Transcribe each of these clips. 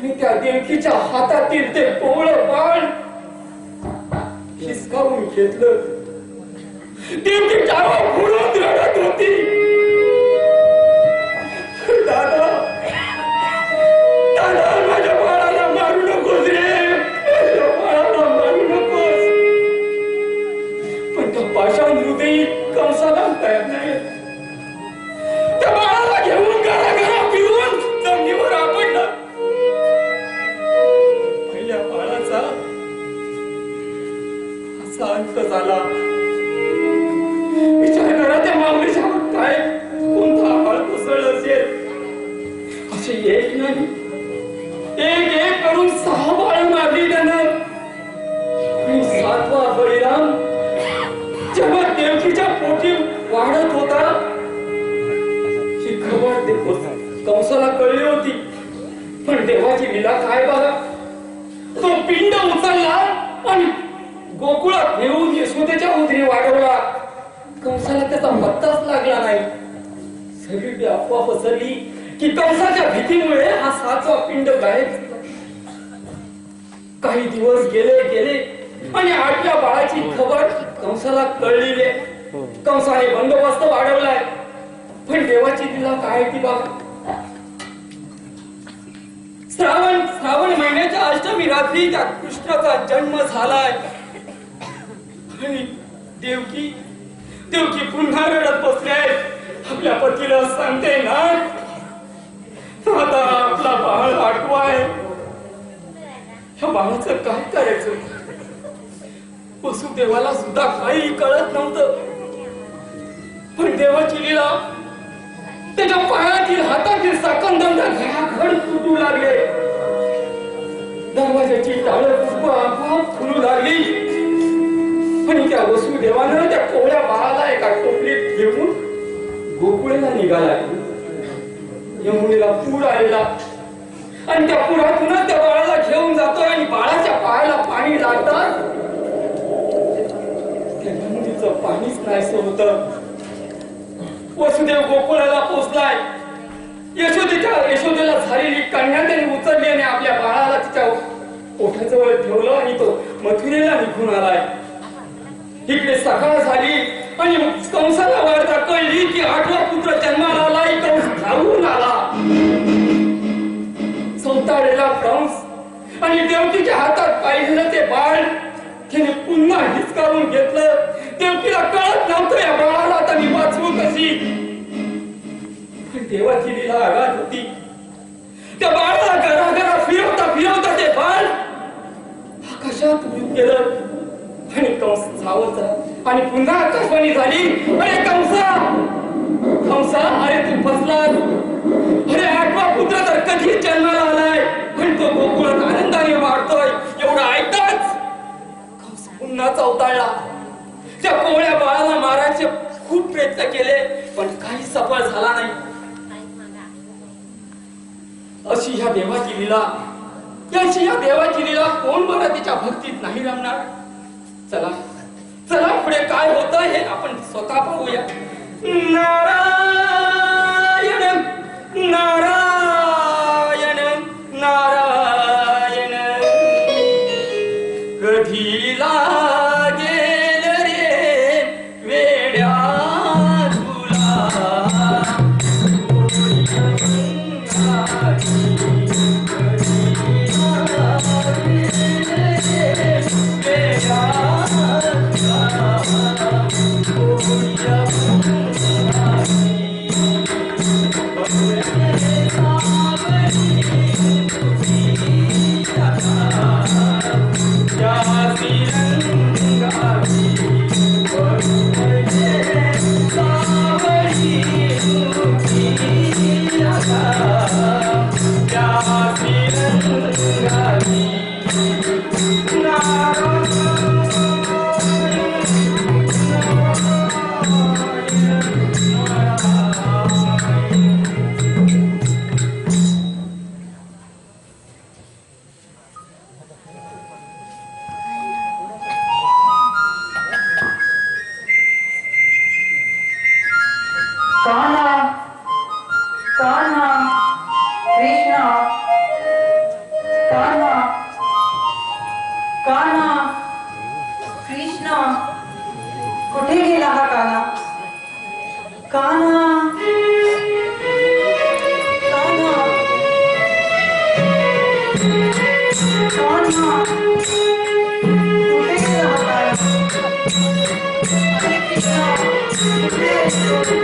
आणि त्या देवकीच्या हातातील ते कोवळं बाण हिसकावून घेतलं. देवकी टाळा फोडून रडत होती. दादा दादा, माझ्या बाळाला मारू नकोस रे, माझ्या बाळाला मारू नकोस. पण तो पाषाण हृदयी कंसाला तयार नाही. त्या बाळाला घेऊन घराघरा फिरून जमिनीवर आपडला. पहिल्या बाळाचा असा अंत झाला. विचार करा, त्या माऊलीच्या काय कोणता बाळ कोसळलं असेल. असे एक नाही, एक करून 6 बाळ मारली त्यानं. आणि 7वा बळीराम जेव्हा देवकीच्या पोटी वाढत होता, ही खबर कंसाला कळली होती. पण देवाची लीला काय बघा, तो पिंड उचलला आणि गोकुळात घेऊन यशोदेच्या उदरी वाढवला. कंसाला त्याचा पत्ताच लागला नाही. सगळी अफवा पसरली की कंसाच्या भीतीमुळे हा 7वा पिंड गायब झाला. काही दिवस गेले आणि 8व्या बाळाची खबर कंसाला कळली. कंसाने बंदोबस्त वाढवलाय. पण देवाची लीला काय ती बघा. श्रावण महिन्याच्या अष्टमी रात्री त्या कृष्णाचा जन्म झालाय. आणि देवकी पुन्हा रडत बसले. आपल्या पतीला सांगते ना, आता आपला बाळ आठवाय. ह्या बाळाचं काय करायचं. वसुदेवाला सुद्धा काही कळत नव्हतं. पण देवाची लीला, त्याच्या पायातील हातातील साकंदंड घडाघड फुटू लागले. दरवाजाची टाळं आपोआप खुलू लागली. आणि त्या वसुदेवानं त्या कोवळ्या बाळाला एका टोपलीत घेऊन गोकुळेला निघाला. यमुनेला पूर आलेला आणि त्या पुरातूनच त्या बाळाला घेऊन जातोय. आणि बाळाच्या पायाला पाणी लागतात. त्या यमुनेचं पाणीच नाहीसं होतं. वसुदेव गोकुळाला पोहोचलाय. यशोदेला झालेली कन्या त्याने उचलली आणि आपल्या बाळाला तिच्या ओठाजवळ ठेवलं आणि तो मथुरेला निघून आलाय. इकडे सकाळ झाली आणि कंसाला वार्ता कळली की 8वा पुत्र जन्माला आलाय. कंस धावून आला. संताळलेला कंस आणि देवकीच्या हातात पाहिलेलं ते बाळ त्याने पुन्हा हिसकावून घेतलं. देवकीला कळत नव्हतं या बाळाला आता मी वाचवू कशी. पण देवाची लीला आगाध होती. त्या बाळाला घराघरा फिरवता ते बाळ आकाशात उडून गेलं. आणि कंस सावरला आणि पुन्हा आकाशवाणी झाली, अरे कंसा, अरे तू फसलास. अरे 8वा पुत्र तर कधी जन्माला आलाय आणि तो गोकुळात आनंदाने वाढतोय. एवढं ऐकताच कंस पुन्हा चौताळला. त्या कोवळ्या बाळाला मारायचे खूप प्रयत्न केले पण काही सफळ झाला नाही. अशी ह्या देवाची लीला कोण बरं तिच्या भक्तीत नाही रमणार. चला पुढे काय होतं हे आपण स्वतः पाहूया. नारायण नारायण नारायण कधी लागेल रे वेड्या तुला. कुठे गेला हा काना? काना काना काना कुठे गेला हा काना? अरे कृष्णा कुठे आहेस तू?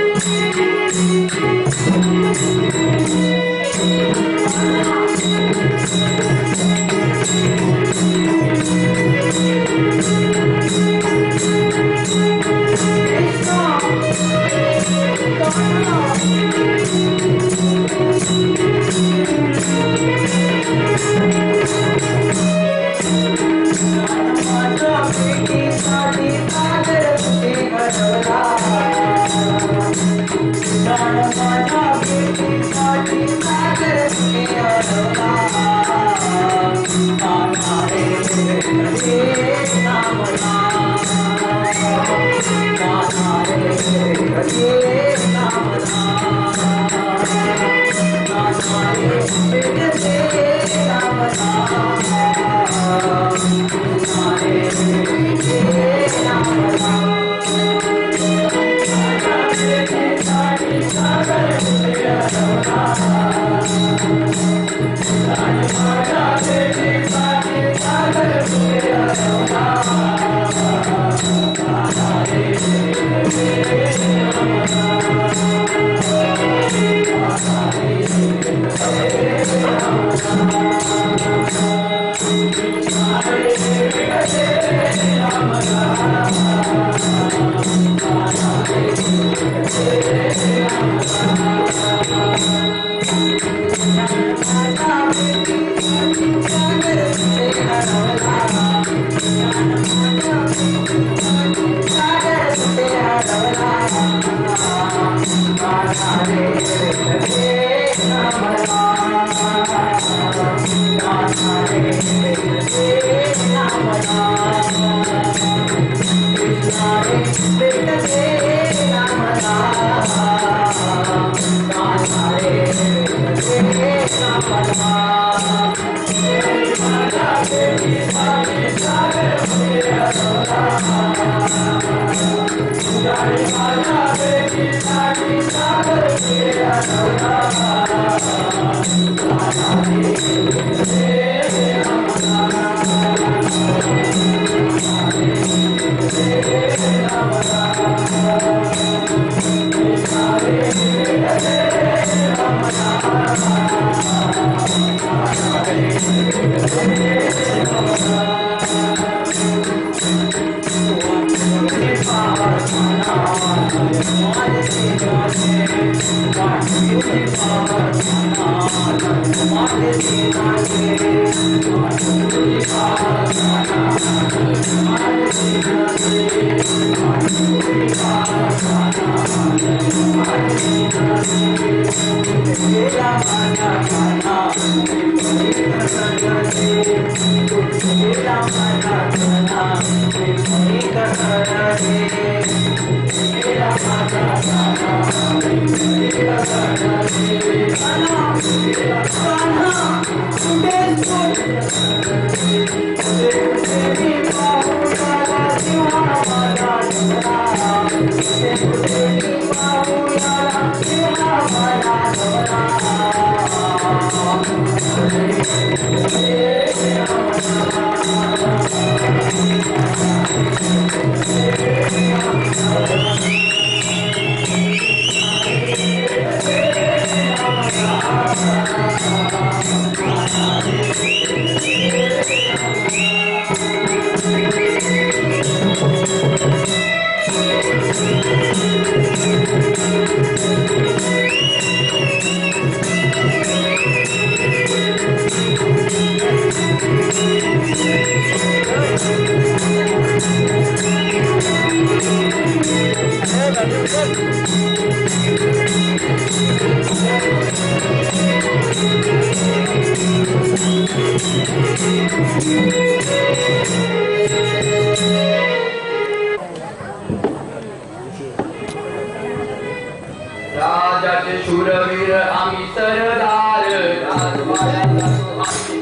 राजाचे शूरवीर आम्ही सरदार राजवाड्याला आम्ही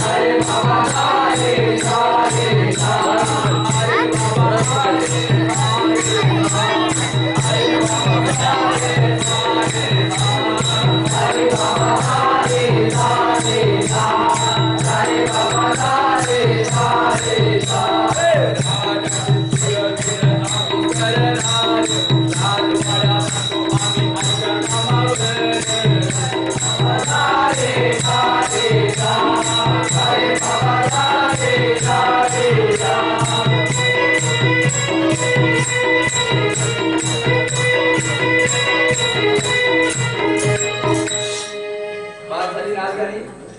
अरे बाबा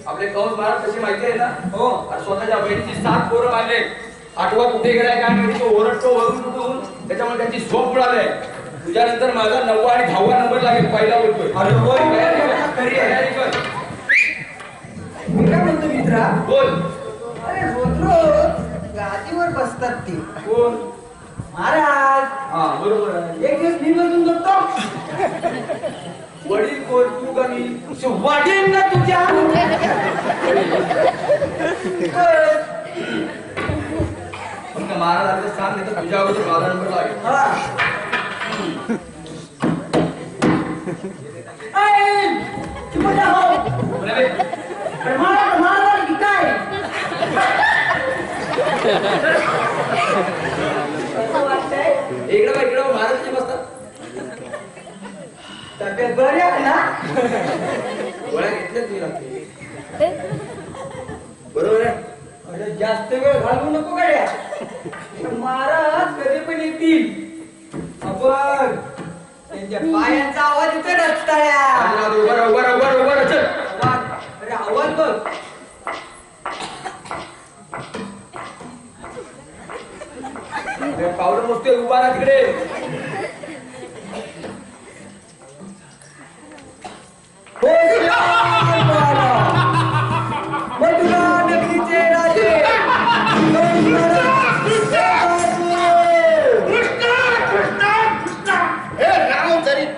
आपले कंस महाराज कशी माहिती आहे ना हो आणि स्वतःच्या बहिणीची 7 पोरं मारले. 8वा कुठे गेलाय काय माहिती. तो ओरडतो वरून उठून त्याच्यामुळे त्याची झोप उडाली. तुझ्यानंतर माझा 9वा आणि 10वा नंबर लागेल. पहिला बोलतोय. अरे होय तयारी कर. मी काय म्हणतो मित्रा बोल. अरे रोज रोज गादीवर बसतात ते कोण? महाराज. हा बरोबर आहे. एक दिवस मी बसून बघतो. वडील कोण? तू का मी? वाटेल ना तुझ्या फक्त महाराज आले तर सांग नाही तर तुझ्या अगोदर 12 नंबर लागेल. महाराज काय इकडे महाराज बसतात. तब्येत बरी आहे ना. गोळ्या घेतल्याच मी लागते. बरोबर आहे. अरे जास्त वेळ घालवू नको गाड्या. महाराज कधी पण येतील. आपण त्यांच्या पायांचा आवाज येतो रस्त्याला. उभा चल. अरे आवाज बघ. पावलं मोजते. उभा राहा तिकडे.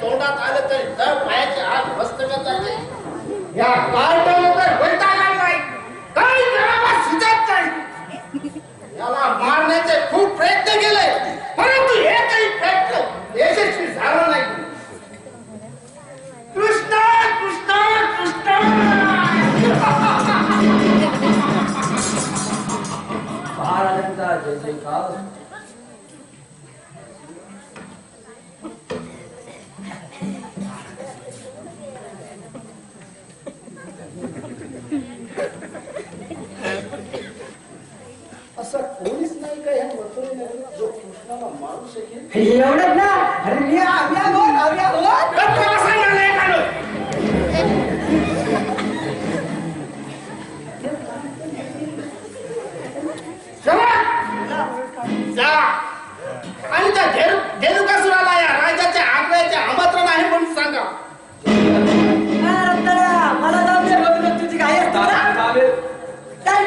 तोंडात आलं तरी दर पायाचे हात मस्तकच जाते. या कार्टनवर वैताग नाही. काही करावं सुचत नाही. याला मारण्याचे खूप प्रयत्न केले परंतु एकही प्रयत्न यशस्वी झाला नाही. कृष्ण कृष्ण कृष्ण. महाराजांचा जय जयकार. असं कोणीच नाही का या मथुरेमध्ये जो कृष्णाला मारू शकेल. एवढंच ना. अरे मी आव्या बोल. जा आणि त्या धेनुकासुराला या राजाच्या आज्ञेचे आमंत्रण आहे म्हणून सांगा. मला जाऊ दे. बघ तुझी काय असतो ना. चल.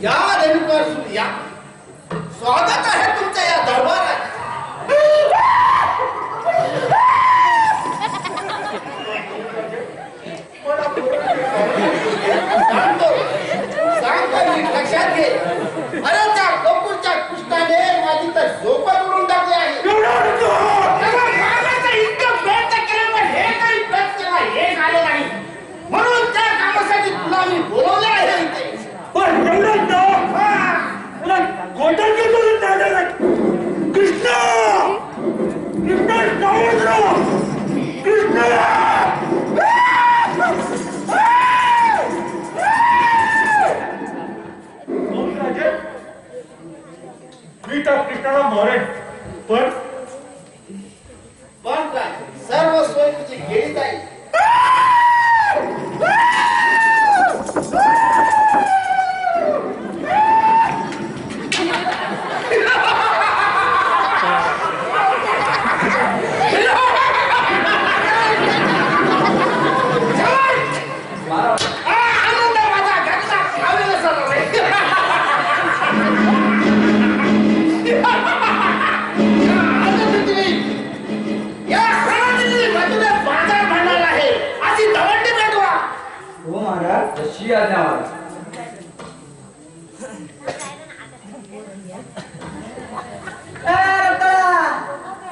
या धेनुकासुर या. स्वागत आहे तुमच्या या दरबारात. सांगतो मी लक्षात घे. अरे त्या गोकुळच्या कृष्णाने माझी तर झोपच उडून टाकली आहे. इतकं प्रयत्न केला पण हे काही प्रयत्न हे झाले नाही म्हणून त्या कामासाठी तुला मी बोलवले आहे इथे. पण एवढंच कृष्ण कृष्ण कृष्ण. मी तर कृष्णाला मारेन पण काय सर्व सोय तुझी गेली जाईल. आनंद माझा घरचा खावेल सर्व. अशी आज्ञा मला.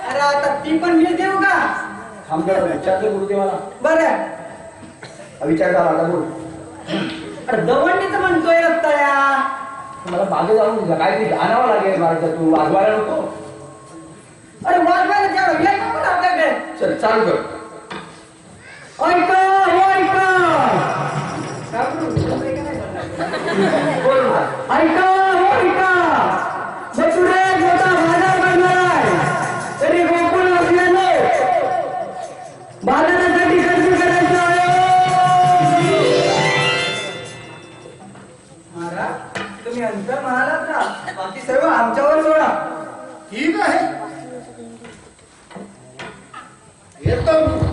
अरे आता ती पण मी देऊ का? आमच्या विचारलं गुरुदेवाला बरं विचार करा आता बोल. अरे दवंडीच म्हणतोय रत्ताळ्या. मला मागे जाऊन काहीतरी आणावं लागेल महाराज. तू वाजवायला नको. अरे वाजवायला तेवढं वेळ नको ना आपल्याकडे. चल चालू कर. ऐका हो ऐका. बोल ना. ऐका हो ऐका. बसुडे मोठा बाजार भरणार आहे. तरी गोकुळ असल्याने बाजारासाठी खर्च करायचं आहे. महाराज तुम्ही अंतर म्हणालात ना, बाकी सर्व आमच्यावर सोडा. ठीक आहे येतो मी.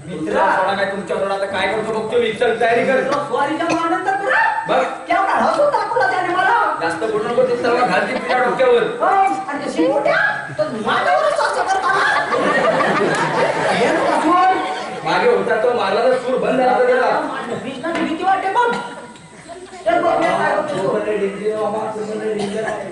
मित्रा सोडा काय तुमच्या सोडा आता काय करतो बघतो मी. चल तयारी कर. स्वारीच्या मानांतर तुला बघ केवढा हसून दाखवला त्याने मला. जास्त बोलू नको. ते सर्व घालतील तुझ्या डोक्यावर. हो, आणि ते शिंगोट्या, तर माझ्यावरच चर्चा करताना. हे नका सोड. मागे होता तो मारला तर सूर बंद झाला त्याला. माझ्या भीष्माची भीती वाटते बघ. चल बघ, मी काय करतो. सुबंध डिंगे बाबा, सुबंध डिंगे आहे.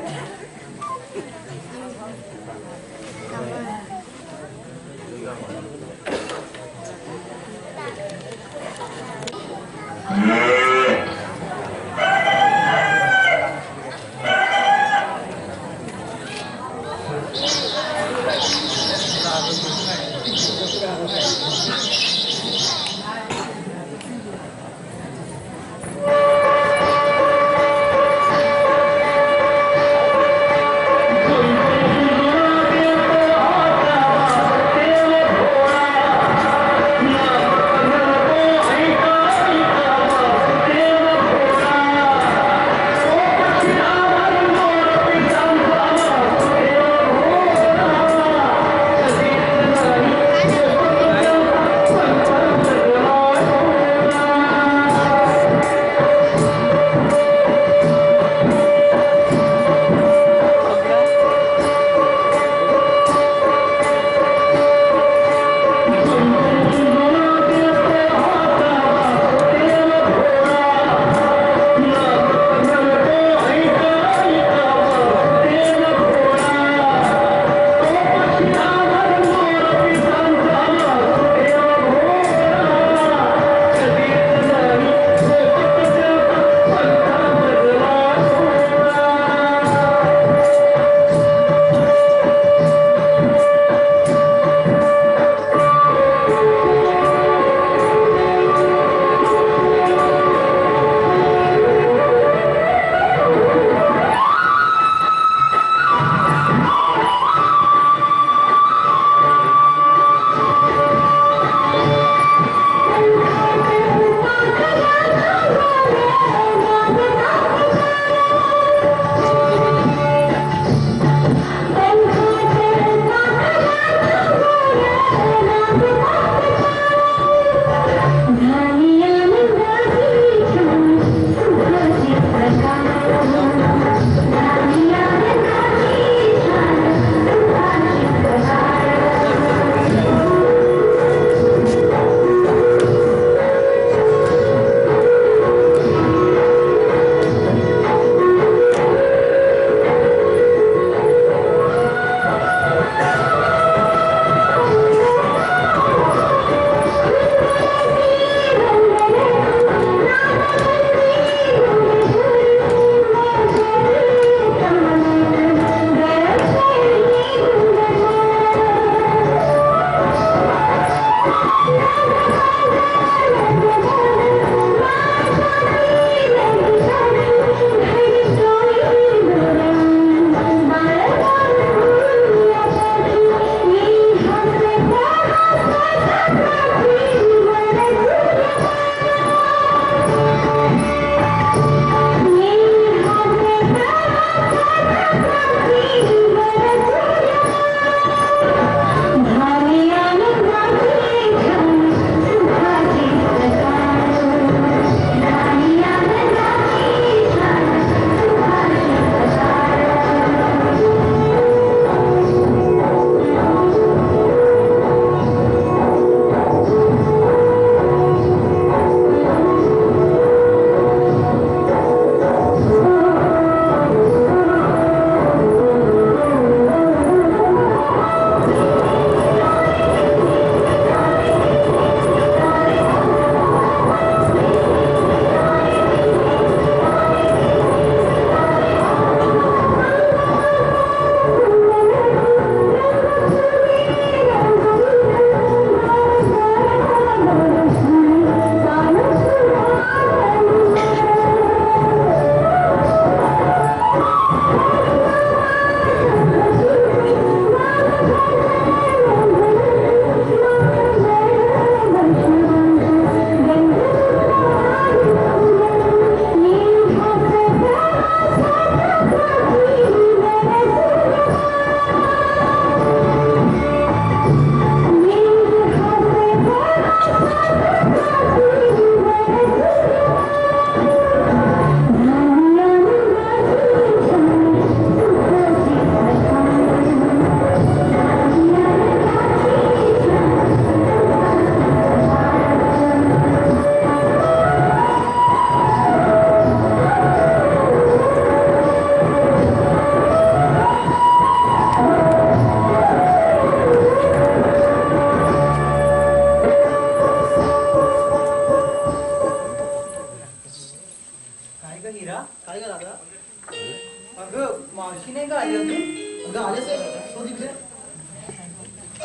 अगं मावशी नाही का आली अजून? अगं आले साहेब तो तिकडे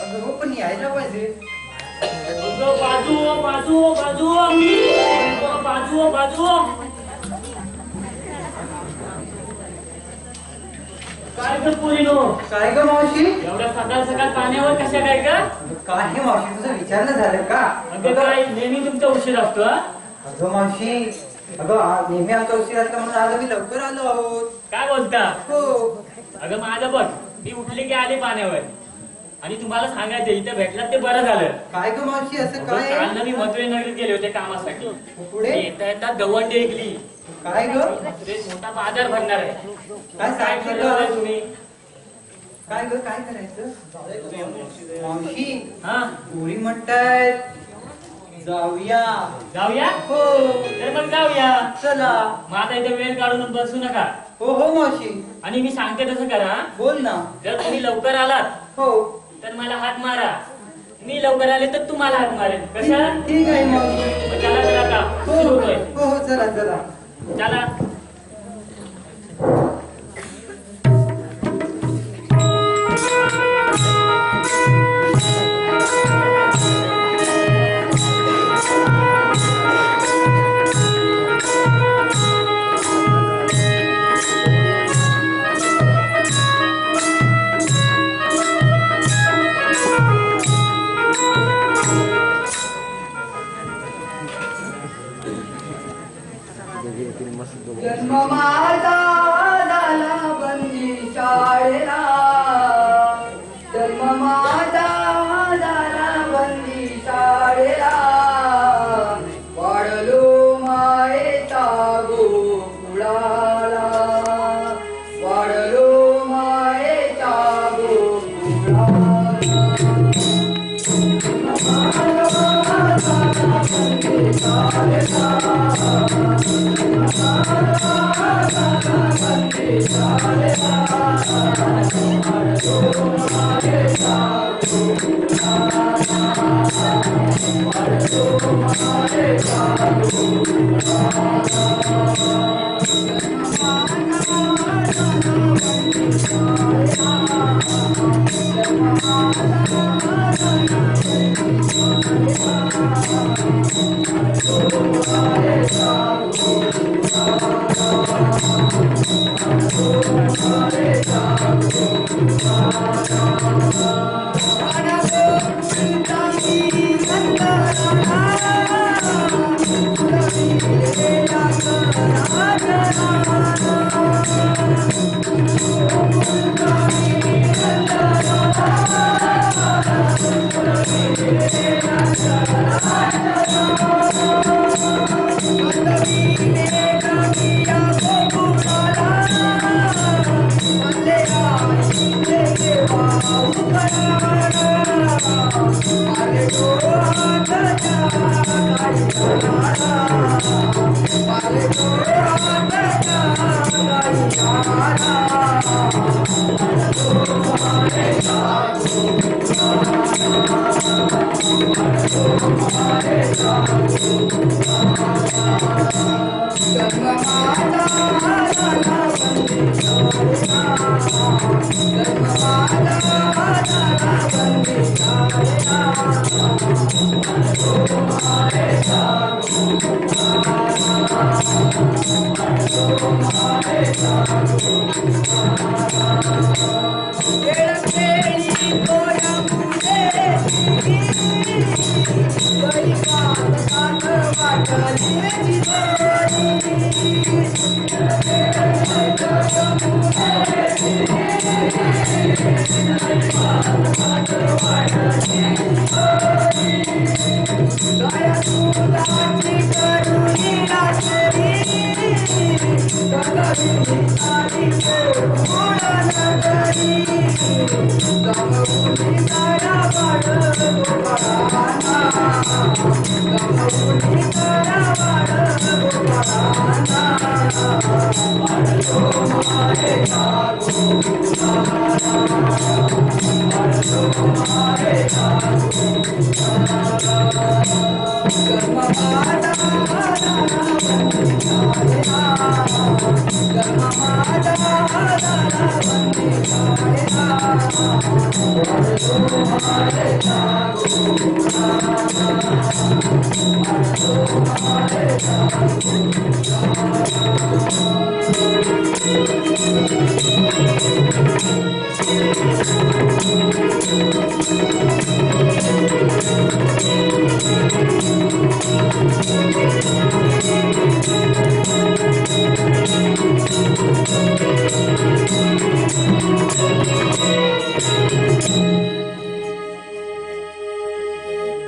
अगं हो पण यायला पाहिजे. बाजू बाजू बाजू बाजू बाजू काय ग पोरीनो काय ग मावशी? एवढ्या सकाळ सकाळ पाण्यावर कशा काय का काय हे मावशी तुझं विचारणं झालं का? अगं काय नेहमी तुमचा उशीर असतो हा? अगं मावशी अगं नेहमी आमचा उशीर असला म्हणून आज आम्ही लवकर आलो आहोत. काय बोलता हो अगं माझं बघ मी उठले की आले पाण्यावर आणि तुम्हाला सांगायचं इथे भेटलात ते बरं झालं. काय ग मावशी असं अगं, काय? काल ना मी मथुरे नगरीत गेले होते कामासाठी. पुढे? येता येता दवंडी ऐकली काय ग? मथुरेत मोठा बाजार भरणार आहे. काय काय सांगते ठरवलंय का? तुम्ही? काय ग काय करायचं? मावशी हा पोरी म्हणतायत जाऊया. जाऊया हो तर मग जाऊया. चला. मग आता इथे वेळ काढून बसू नका हो हो मावशी आणि मी सांगते तसं करा. बोल ना. जर तुम्ही लवकर आलात हो तर मला हात मारा. मी लवकर आले तर तुम्हाला हात मारेन. कशा ठीक आहे मावशी. मग चला तर आता हो सुरू होतोय. हो हो चला चला. चला जन्म माझा झाला बंदी शाळेला. जन्म माझा झाला बंदी शाळेला. वाढलो मायेचा गोकुळाला. वाढलो मायेचा गोकुळाला. Gama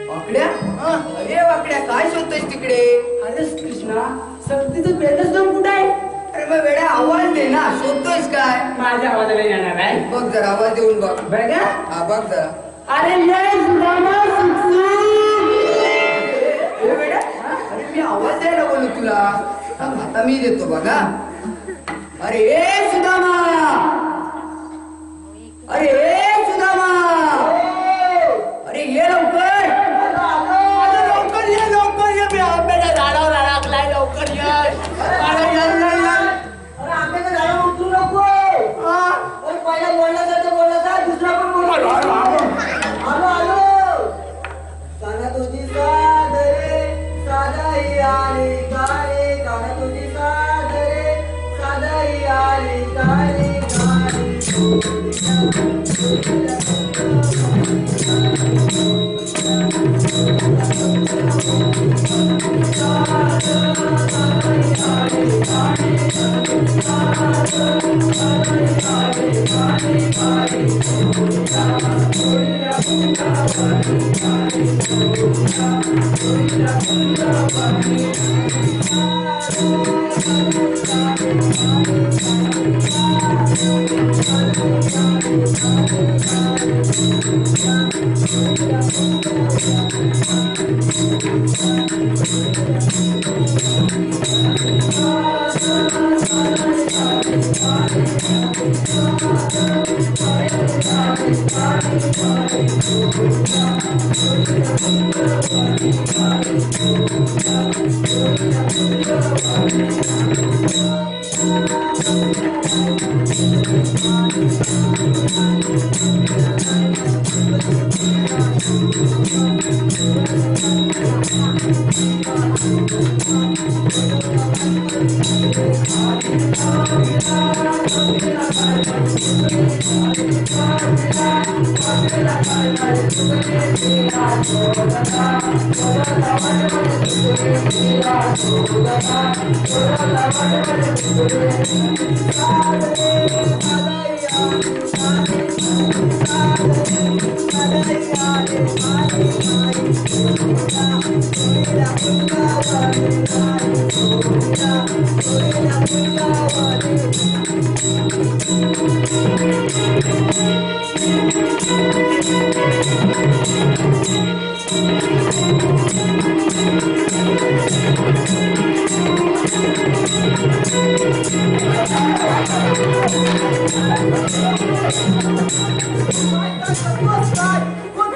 वाकड्या अरे वाकड्या काय शोधतोयस तिकडे? अरे कृष्णा सक्तीचं बेदसनाम कुठं आहे? अरे मग वेड्या आवाज दे ना, शोधतोयस काय? माझ्या आवाजाला येणार आहे बघ जरा आवाज देऊन बघ. बघा. हा बघ जरा. अरे ये सुदामा सुखसुख. ए वेड्या, अरे मी आवाज द्यायला बोललो तुला. आता मी देतो बघा. अरे ए सुदामा, अरे ए सुदामा, अरे ये लवकर. लवकर ये मी आंब्याच्या झाडावर अडकलाय लवकर ये. अरे आंब्याच्या झाडावर उतरू नको. अरे पहिला बोलला दुसरा पण बोल. आलो गाणं तुझी साध रे साधाई आली गाणी गाणं तुझी साध रे साधाई आली गाणी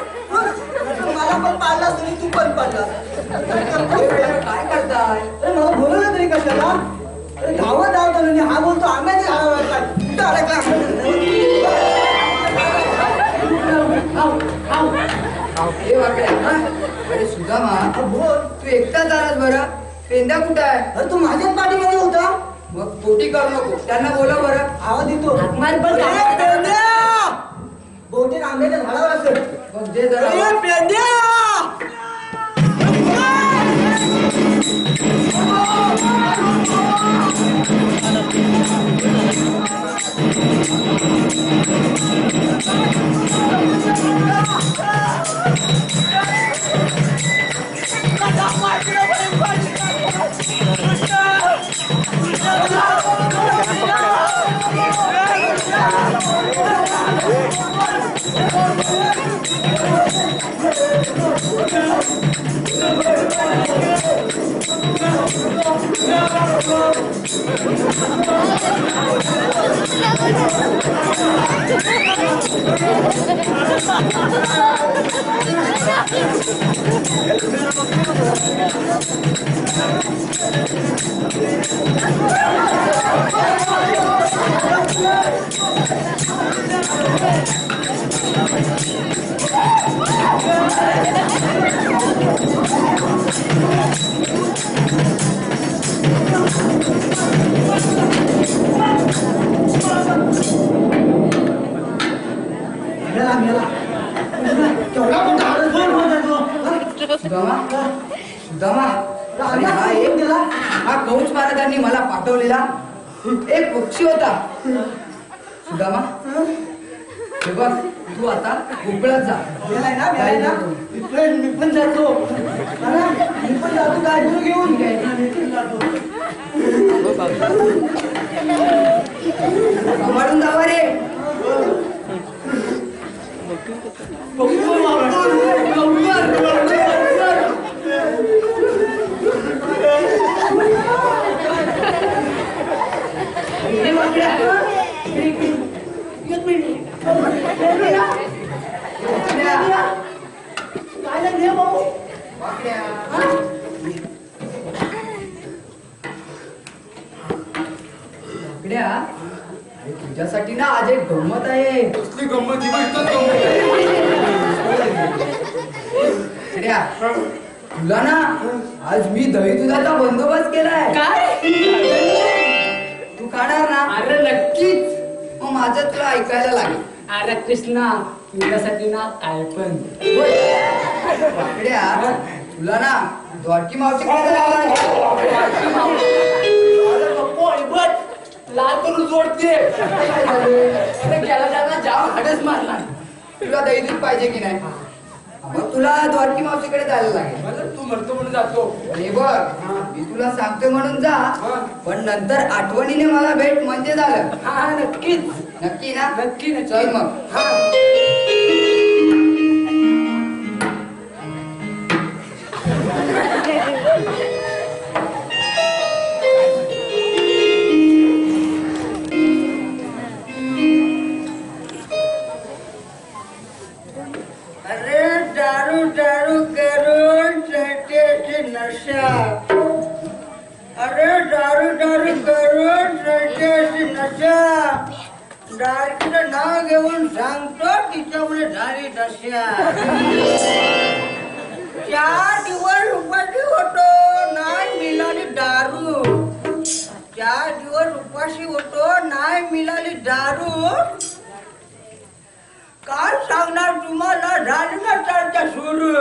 मला पण पाडला तुम्ही तू पण पाडला. काय करताय? अरे मला बोलवलं तरी कशाला? अरे धावत धावतो हा बोलतो आंब्याच्या झाडावर काय कुठं अडकला? ए वाकड्या, हा? अरे सुदामा, बोल. तू एकटाच आलास बरं. पेंदा कुठं आहे? अरे तू माझ्याच पाठीमध्ये होता. मग पोटी करू नको, त्यांना बोला बरं. आवाज देतो. बहुतेक आंब्याच्या झाडावर असेल. मग दे जरा. Yeah. मेला मेला केवढा मोठा आवाज बोल बोलतो सुदामा सुदामा अरे हा एक गेला हा कंस महाराजांनी मला पाठवलेला एक पक्षी होता सुदामा हे बघ तू आता गोकुळात जा मेलाय ना मेलाय ना मी पण जातो अरे मी पण जातो काय गुरु घेऊन मी पण जातो सांभाळून जावा रे काय लागले भाऊ इकड्या अरे तुझ्यासाठी ना आज एक गंमत आहे कसली गंमत ही बघ, इकड्या तुला ना आज मी दही दुधाचा बंदोबस्त केलाय काय तू खाणार ना अरे नक्कीच. मग माझं तुला ऐकायला लागेल अरे कृष्णा तुझ्यासाठी ना काय पण इकड्या तुला ना द्वारकी मावशीकडे जावं लागेल. लाल करून जोडते गेला त्याला जाम हाडच मारला. तुला दही दूध पाहिजे की नाही मग तुला द्वारकी मावशीकडे जायला लागेल तू म्हणतो म्हणून जातो अरे बघ मी तुला सांगतोय म्हणून जा पण नंतर आठवणीने मला भेट म्हणजे झालं हा नक्कीच नक्की ना नक्की नक्की. चल मग अरे दारू दारू करून चढते नशा अरे दारू दारू करून चढते नशा दारूचं नाव घेऊन सांगतो तिच्यामुळे झाली दशा 4 दिवस उपाशी होतो नाही मिळाली दारू 4 दिवस उपाशी होतो नाही मिळाली दारू काय सांगणार तुम्हाला झाली ना चालता सुरू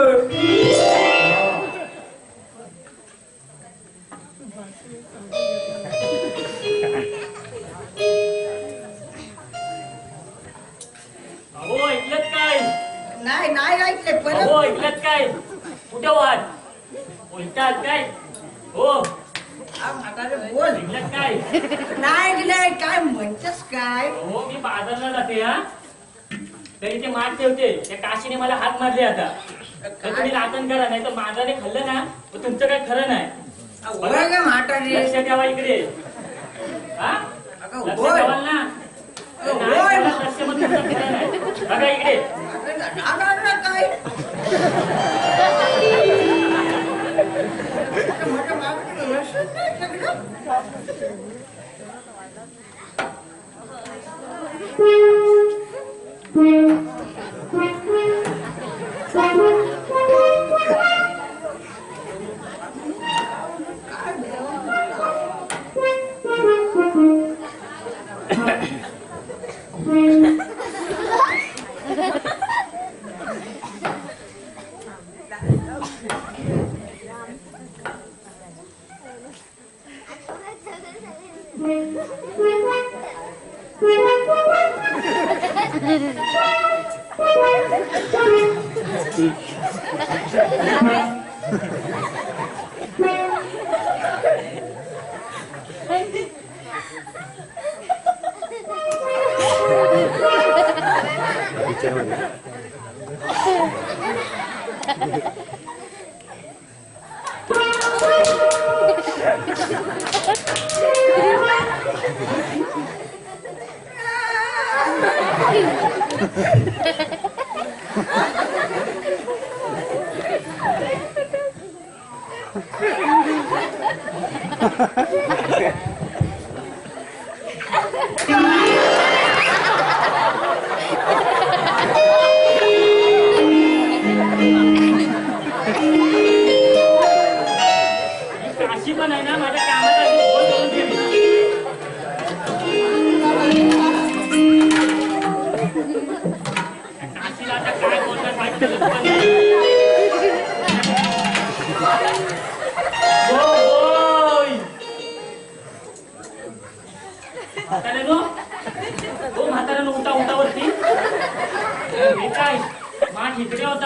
अहो ऐकलत काय नाही नाही ऐकले अहो परत ऐकलत काय कुठे वाट बोलतात काय हो म्हातारे बोल ऐकलत काय नाही ऐकलंय काय म्हणतेस काय हो मी बाजारला जाते हा तरी ते माठ ठेवते त्या काशीने मला हात मारले आता तर तुम्ही राखण करा नाही तर माझाने खाल्लं ना तर तुमचं काय खरं नाही बघा का म्हातारे लक्ष ठेवा इकडे हा अगं, लक्ष होय. ठेवाल ना अगं, नाही होय. ठेवलं लक्ष मग तुमचं खरं नाही बघा इकडे जाणार ना काय माझ्या मागं लक्षात नाही सगळं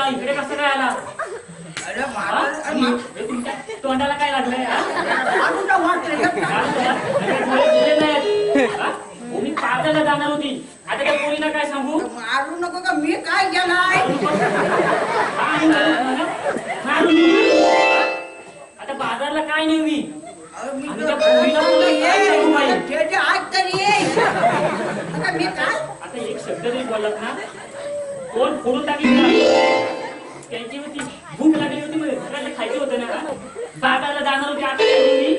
इकडे कसं काय आला अरे हा? महाराज हे तुमच्या तोंडाला काय लागलंय हा? मारूला वाटलं काय तुला? डोळे दिले नाहीत, हा? मी पार्ट्याला जाणार होती आता त्या पोरीला काय सांगू मारू नको का मी काय केलाय आता बाजारला काय नाही मी अरे मी आणि तर त्या पोरीला बोललो, काय सांगू बाई? त्याच्या आत तरी ये आता मी काय आता एक शब्द जरी बोललात ना तोंड फोडून टाकली तुला. त्यांची होती भूक लागली होती म्हणजे सगळ्यांना खायचं होतं ना बाजारला जाणार होती आता काय बोलली?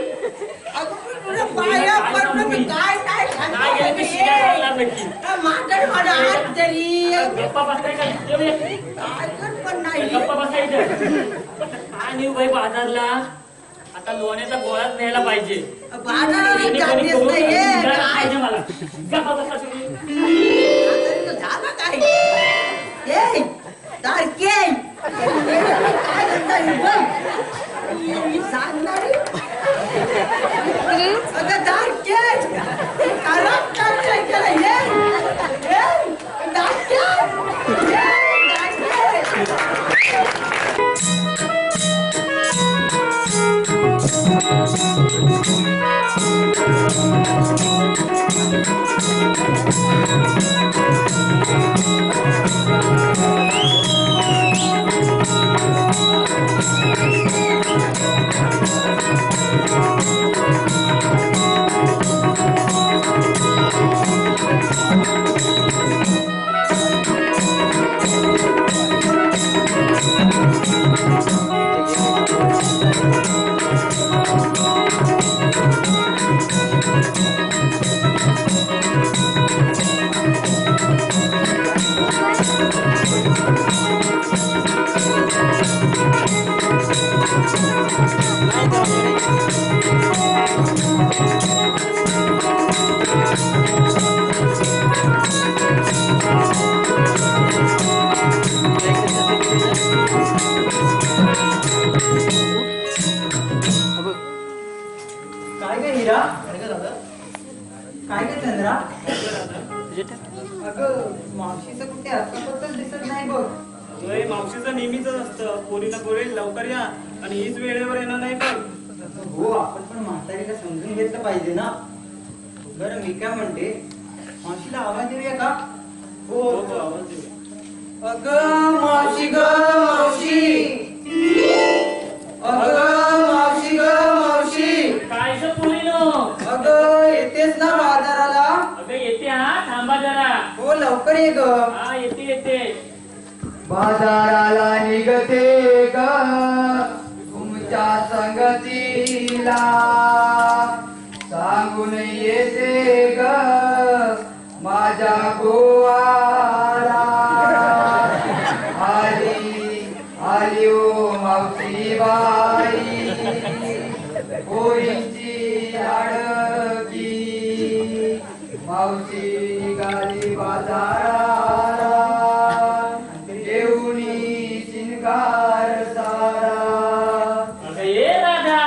अगं मी तुला पाया पडलो मी काय काय काय गेलं ते शिव्या घालणार नक्की माझ्या माझ्या आत तरी गप्पा बसताय का जेवूया. काय कर पण नाही गप्पा बसायचं काय नेऊ बाई बाजारला आता लोण्याचा गोळाच न्यायला पाहिजे बाजारात कोणी जातेच करून नाही द्यायला काय पाहिजे मला गप्पा बसा तुम्ही झालं काय ए तारके काय करता मी सांगणारी अगं तारके खराब करताय केलं हे तारके काय ग हिरा काय ग चंद्रा अगं मावशीचं कुठे हक्कापत्तच दिसत नाही बघ होय, मावशीचं नेहमीच असतं पोरीला पोरे लवकर या आणि हीच वेळेवर येणार नाही पण हो आपण पण म्हातारीला समजून घेतलं पाहिजे ना बरं मी काय म्हणते मावशीला आवाज देऊया का हो हो आवाज देऊया. अगं मावशी ग मावशी अगं मावशी ग मावशी काय ग पोरीनो अगं येतेस ना बाजाराला अगं येते हा थांबा जरा हो लवकर ये ग हा येते येते बाजाराला निघते ग तुमच्या संगतीला सांगून येते ग माझ्या गोवाला आली आली ओ मावशी बाई पोरींची लाडकी मावशी निघाली बाजाराला देऊनी शिंगार सारा अगं ए राधा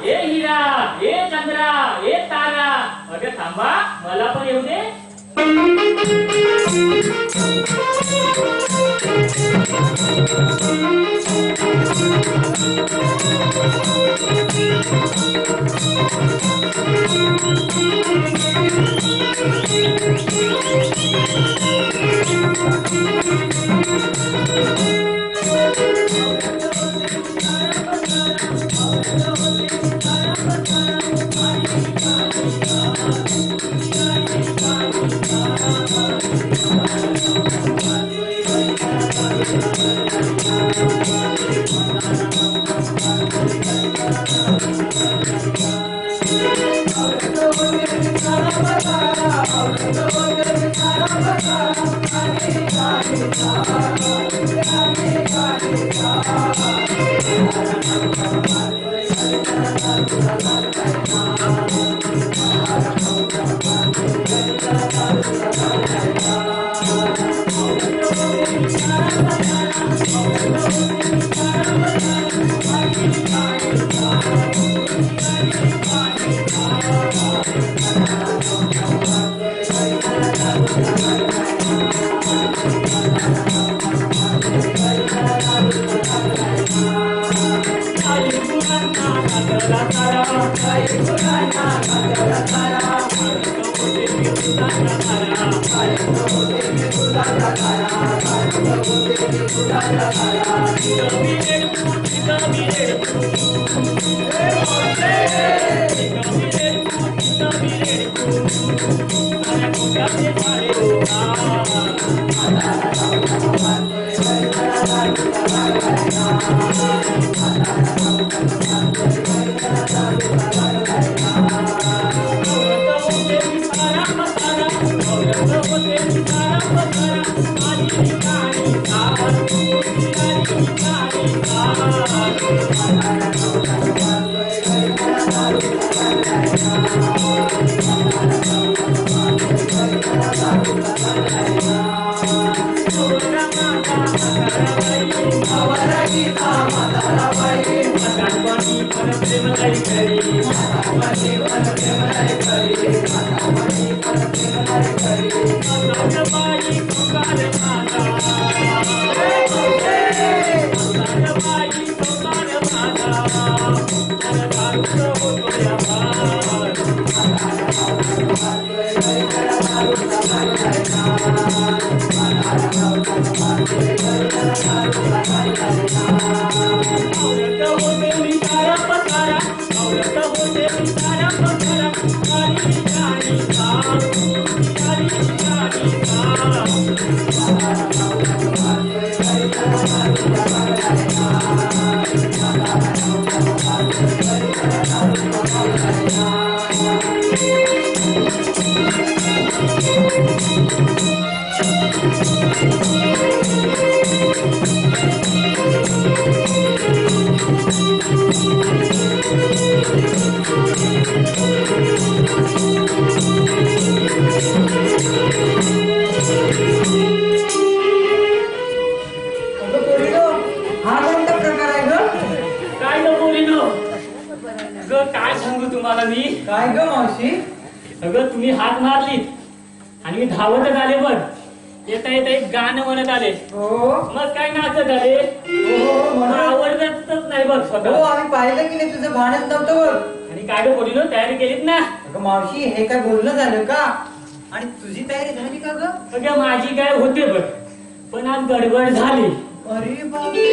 ए हिरा ए चंद्रा ए तारा अगं थांबा मला पण येऊ दे काय ग मावशी? अगं तुम्ही हाक मारलीत आणि मी धावतच आले बघ. येता येता एक गाणं म्हणत आले. हो मग काय नाचत आले. मला आवडतच नाही बघ हो, स्वतः. आम्ही पाहिलं की नाही तुझं भानच नव्हतं बघ. आणि काय ग पोरीनो तयारी केलीत ना? अगं मावशी हे काय बोलणं झालं का? आणि तुझी तयारी झाली का ग? अगं माझी काय होते बघ, पण आज गडबड झाली. अरे बापरे,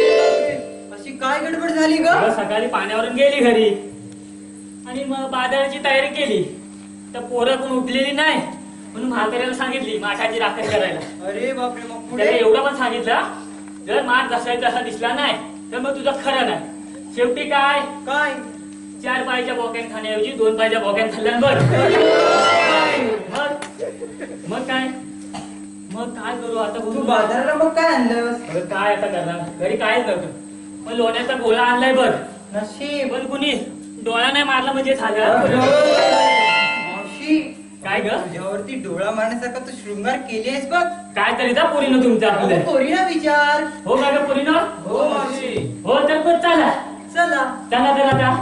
अशी काय गडबड झाली ग? अगं सकाळी पाण्यावरून गेली घरी आणि मग बाजाराची तयारी केली तर पोरं पण उठलेली नाही म्हणून म्हाताऱ्याला सांगितली माठाची राखण करायला. अरे बापरे, मग त्याला पुढे? एवढं पण सांगितलं जर माठ जसा तसा दिसला नाही तर मग तुझं खरं नाही. शेवटी काय काय? 4 पायाच्या बोक्यान खाण्याऐवजी 2 पायाच्या बोक्यान खाल्ल्यान बर. मग काय करू आता तू बोलू? बाजाराला मग काय आणलंस? अगं काय आता करणार, घरी कायच नव्हतं. मग लोण्याचा गोळा आणलाय बर. नशीब. पण कुणी डोळा नाही मारला म्हणजे झालं. मावशी, काय ग तुझ्यावरती डोळा मारण्यासारखा तू शृंगार केली आहेस बघ. काय तरी जा पोरीनं तुमच्या आपल्या. पोरीला विचार. हो का ग पोरीनं? हो मावशी. हो तर पण चला चला. चला चला.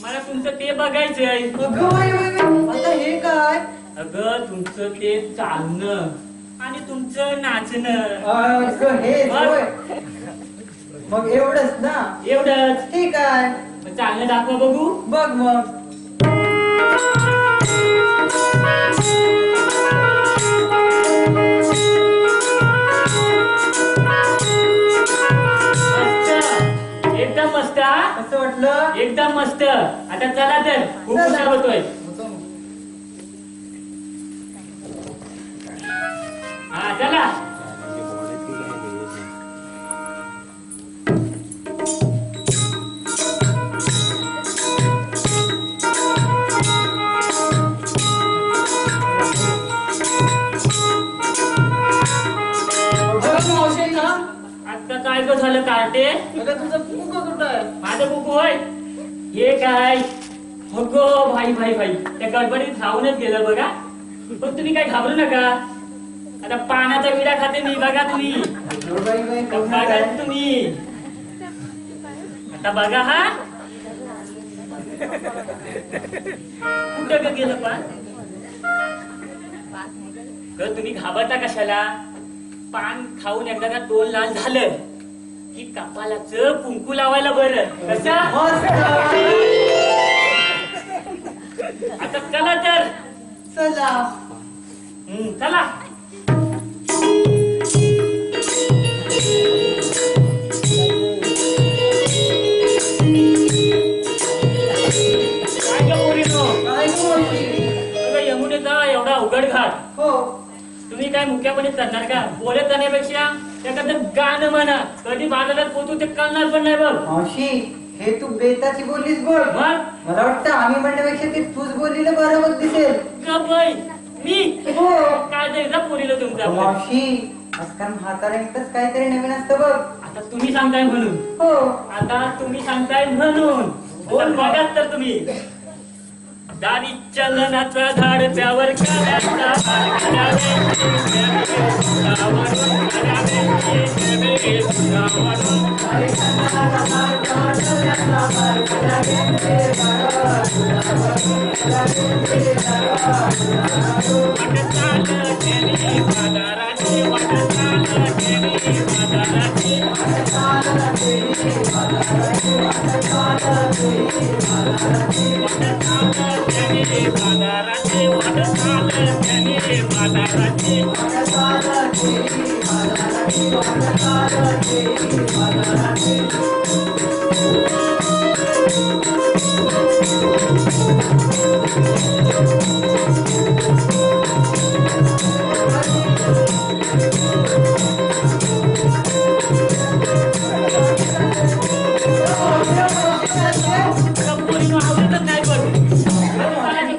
मला तुमचं ते बघायचंय. अगं बाई, बाई, बाई, आता हे काय? अगं तुमचं ते चालणं आणि तुमचं नाचणं. अगं हे होय. मग एवढंच ना? एवढंच. ठीक आहे. मग चालणं दाखवा बघू. बघ मग. मस्त, एकदम मस्त हा? कसं वाटलं? एकदम मस्त. आता चला तर खूप उशीर होतोय. हा चला. आता काय ग झालं कार्टे? तुझं कुकं कुठं आहे? माझं बुक होय. हे काय अगं भाई त्या गडबडीत राहूनच गेलं बघा. पण तुम्ही काय घाबरू नका. आता पाण्याचा विडा खाते मी बघा तुम्ही. बाई, बाई, बघा तुम्ही. आता बघा हा. कुठं का गेलं पण तुम्ही घाबरता कशाला? पान खाऊन एकदा का तोंड लाल झालं की कपालाचं कुंकू लावायला बरं. कसं? आता चला तर. चला. चला. काय ग पोरीनो? यमुनेचा एवढा अवघड घाट. हो. तुम्ही काय मुख्यपणे करणार का? बोलत जाण्यापेक्षा एखादं गाणं म्हणा. कधी बाजारात पोहोचू ते कळणार पण नाही बघ. मावशी हे तू बेताची बोललीस बघ. मग मला वाटतं आम्ही म्हणण्यापेक्षा ते तूच बोललेलं बरोबर दिसेल. का बाई मी हो. काय द्यायचा पोरीला तुमचा? मावशी आजकाल म्हाताऱ्यांकडच काहीतरी नवीन असतं बघ. आता तुम्ही सांगताय म्हणून. हो. आता तुम्ही सांगताय म्हणून बोल बघा तर तुम्ही. दारी चलनाचा झाड त्यावर काढायचा हार करावे.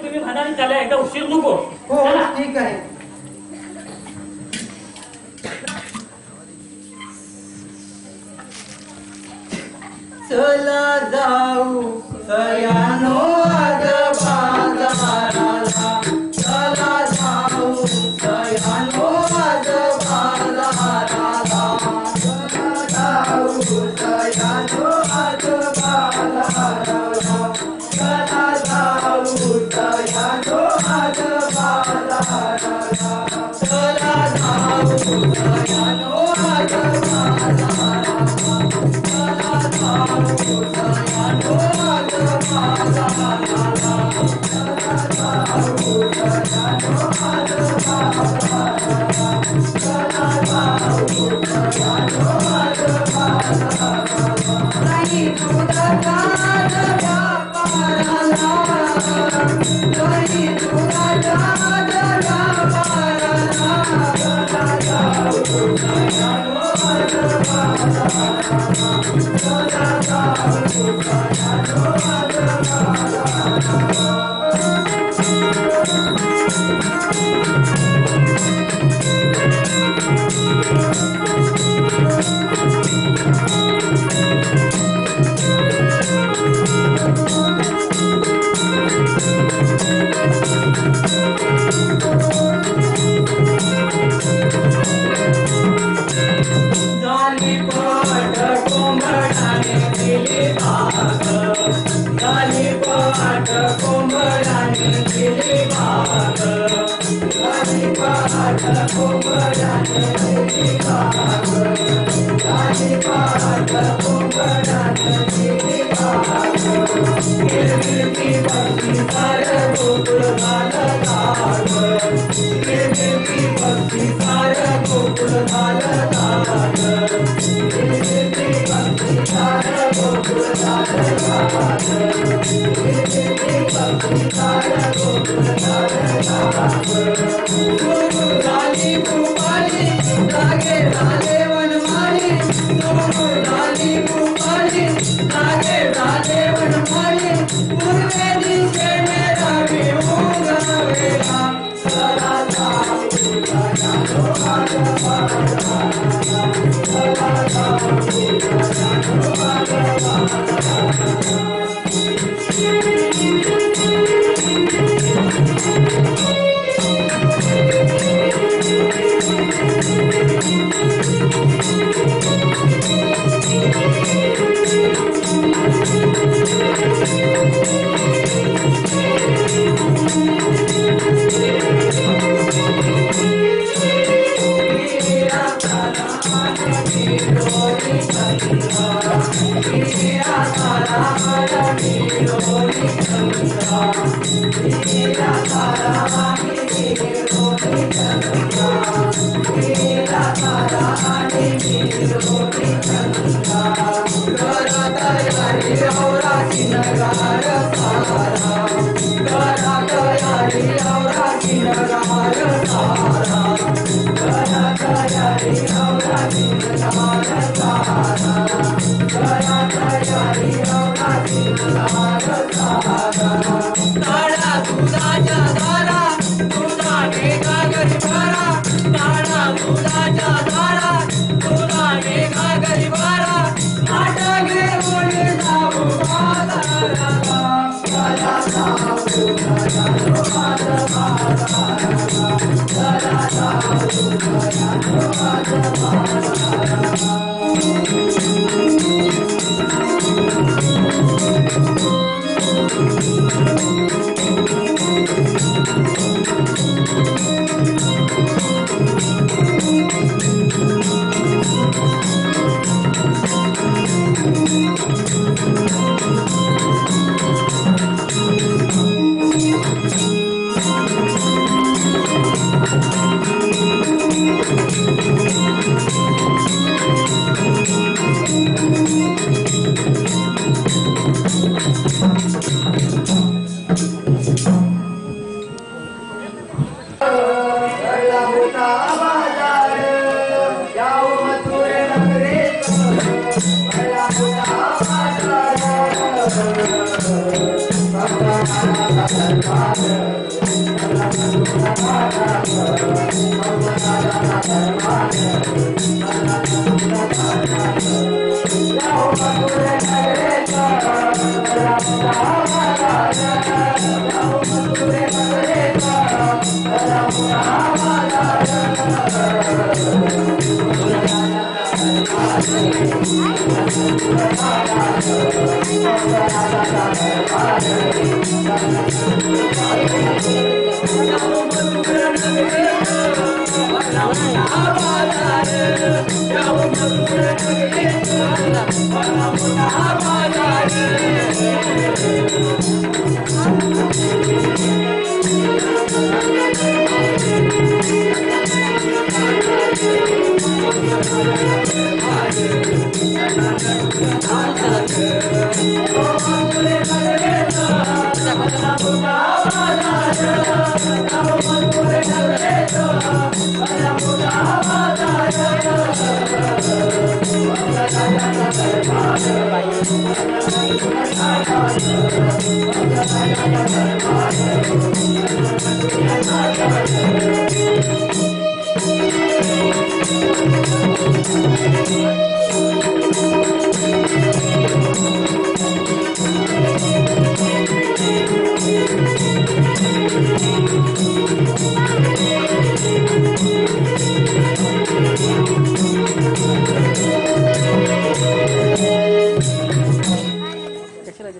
तुम्ही म्हणाल त्याला एकदा उशीर नको. हो ठीक आहे. चला जाऊ सयानो आज बाजाराला. चला जाऊ सयानो आज बाजाराला. चला जाऊ सयानो आज बाजाराला. चला जाऊ सयानो आज बाजाराला. चला जाऊ सयानो आज बाजाराला.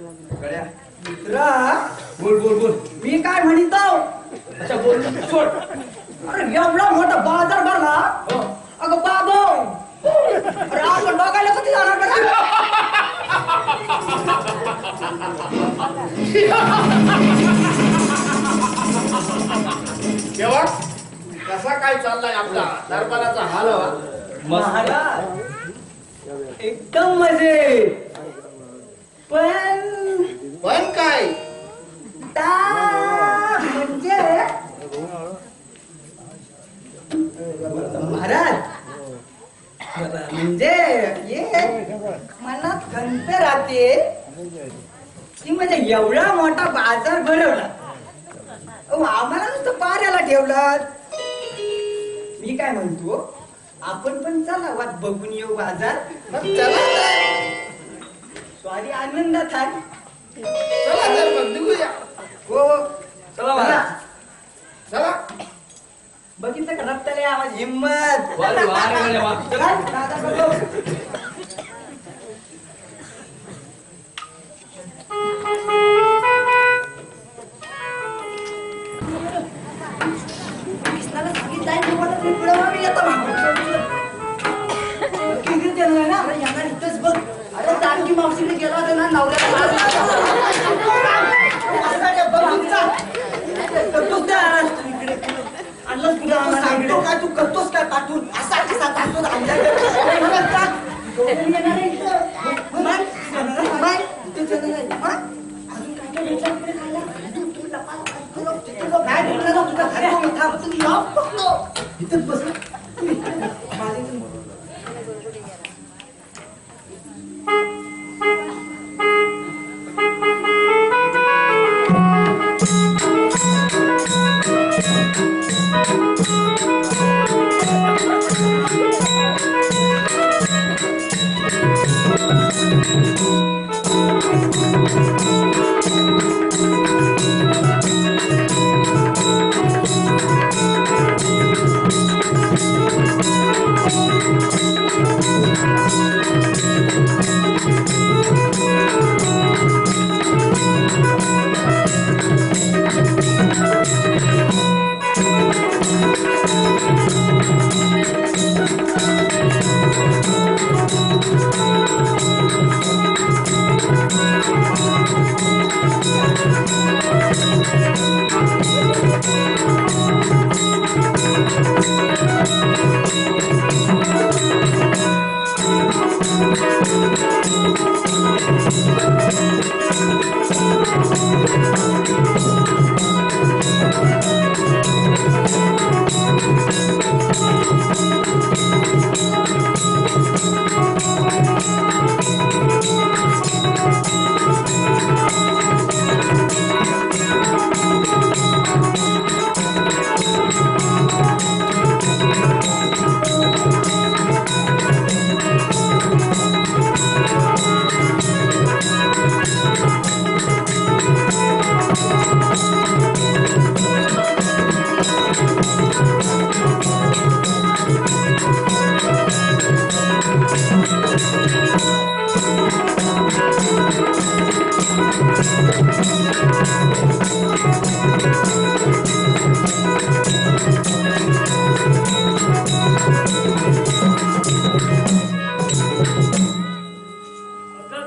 मित्रा, बोल बोल बोल. मी काय म्हणतो? अच्छा बोल सोड. अरे एवढा मोठा बाजार भरला. अगं बाबो, अरे आपण बघायला कधी जाणार बरं? तेव्हा कसा काय चाललाय आपला दरबाराचा हाल महाराज एकदम मजेत. पण काय म्हणजे महाराज म्हणजे ये मनात खंत राहते की म्हणजे एवढा मोठा बाजार भरवला. आम्हाला नुसतं पाऱ्याला ठेवलं. मी काय म्हणतो, आपण पण चला वाट बघून येऊ बाजार. चला स्वारी आनंदात आहे. चला तर मग निघूया. हो चला. चला बघितलं का रक्ताले आवाज हिम्मत. वारे वारे वारे वा. चला, दादा बघू. कृष्णाला सांगितलंय तुम्हाला ते पुढं येतं मागं. किती देणार ना? अरे यांना इथंच बघ. अरे जानकी मावशीने गेला होता ना नवऱ्याला काय तू करतोस काय पाठवून असा कसा टाकतो अजून काय इथं बस माझे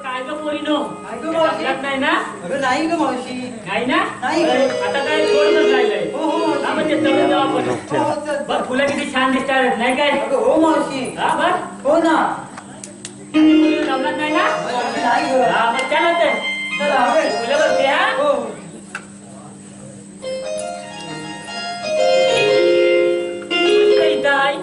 काय ग पोरीनो लग्न नाही ना अगं नाही ग मावशी नाही ना नाही. आता काय थोडंच राहिलंय हो हो मावशी. हा म्हणजे चढून जाऊ आपण हो, चल. बघ फुलं किती छान दिसतात नाही काय अगं हो मावशी हा बघ हो ना मुली जमत नाही ना मावशी नाही ग हा मग चला ते चला फुलं बघते हा हो काय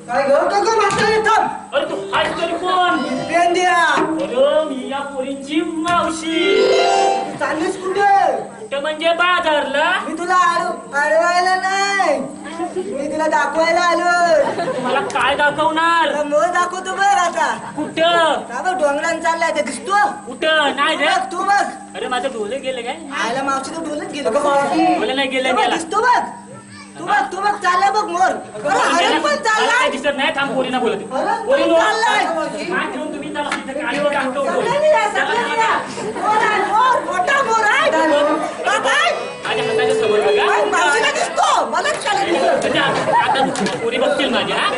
काय ग का मागचा थांब अरे तू हाच तरी कोण पेन द्या अरे मी या पोरींची मावशी तू चाललीस कुठे कुठं म्हणजे बाजारला मी तुला अडवायला नाही मी तुला दाखवायला आलो मला काय दाखवणार तुला मोर दाखवतो बघ आता कुठं का बघ डोंगरान चाललाय ते दिसतो कुठं नाही रे तू बघ अरे माझं डोले गेले काय आयला मावशी तू डोलत गेलो का मावशी डोले नाही गेले तू बघ, गेला दिसतो बघ तू बघ चाललाय बघ मोर अरे हरण पण मला चाललाय काय दिसत नाही थांब पोरीना बोलत हरण पोरी पण नो चाललाय काय ठेवून तुम्ही त्याला तिथं गाडीवर टाकतो सगळ्यांनी या, सगळ्यांनी या. मोर आहे, मोर, मोठा मोर आहे. का काय? आणि हाताच्या समोर बघा काय मावशीला दिसतो मलाच चालत नाही. म्हणजे आता पोरी बघतील माझ्या हा?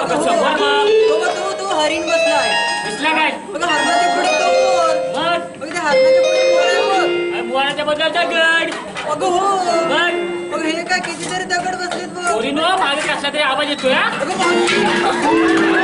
समोर मग तो हरिण बसलाय दिसला काय बघा हरणाच्या पुढे तो मोर मग बघ त्या हरणाच्या पुढे मोर आहे मोर. बुवानाच्या बदलाचा गड अगं हो मग बघ हे काय कितीतरी दगड बसलेत बघ पोरी नो मागे कसला तरी आवाज येतोय हा? अगं मावशी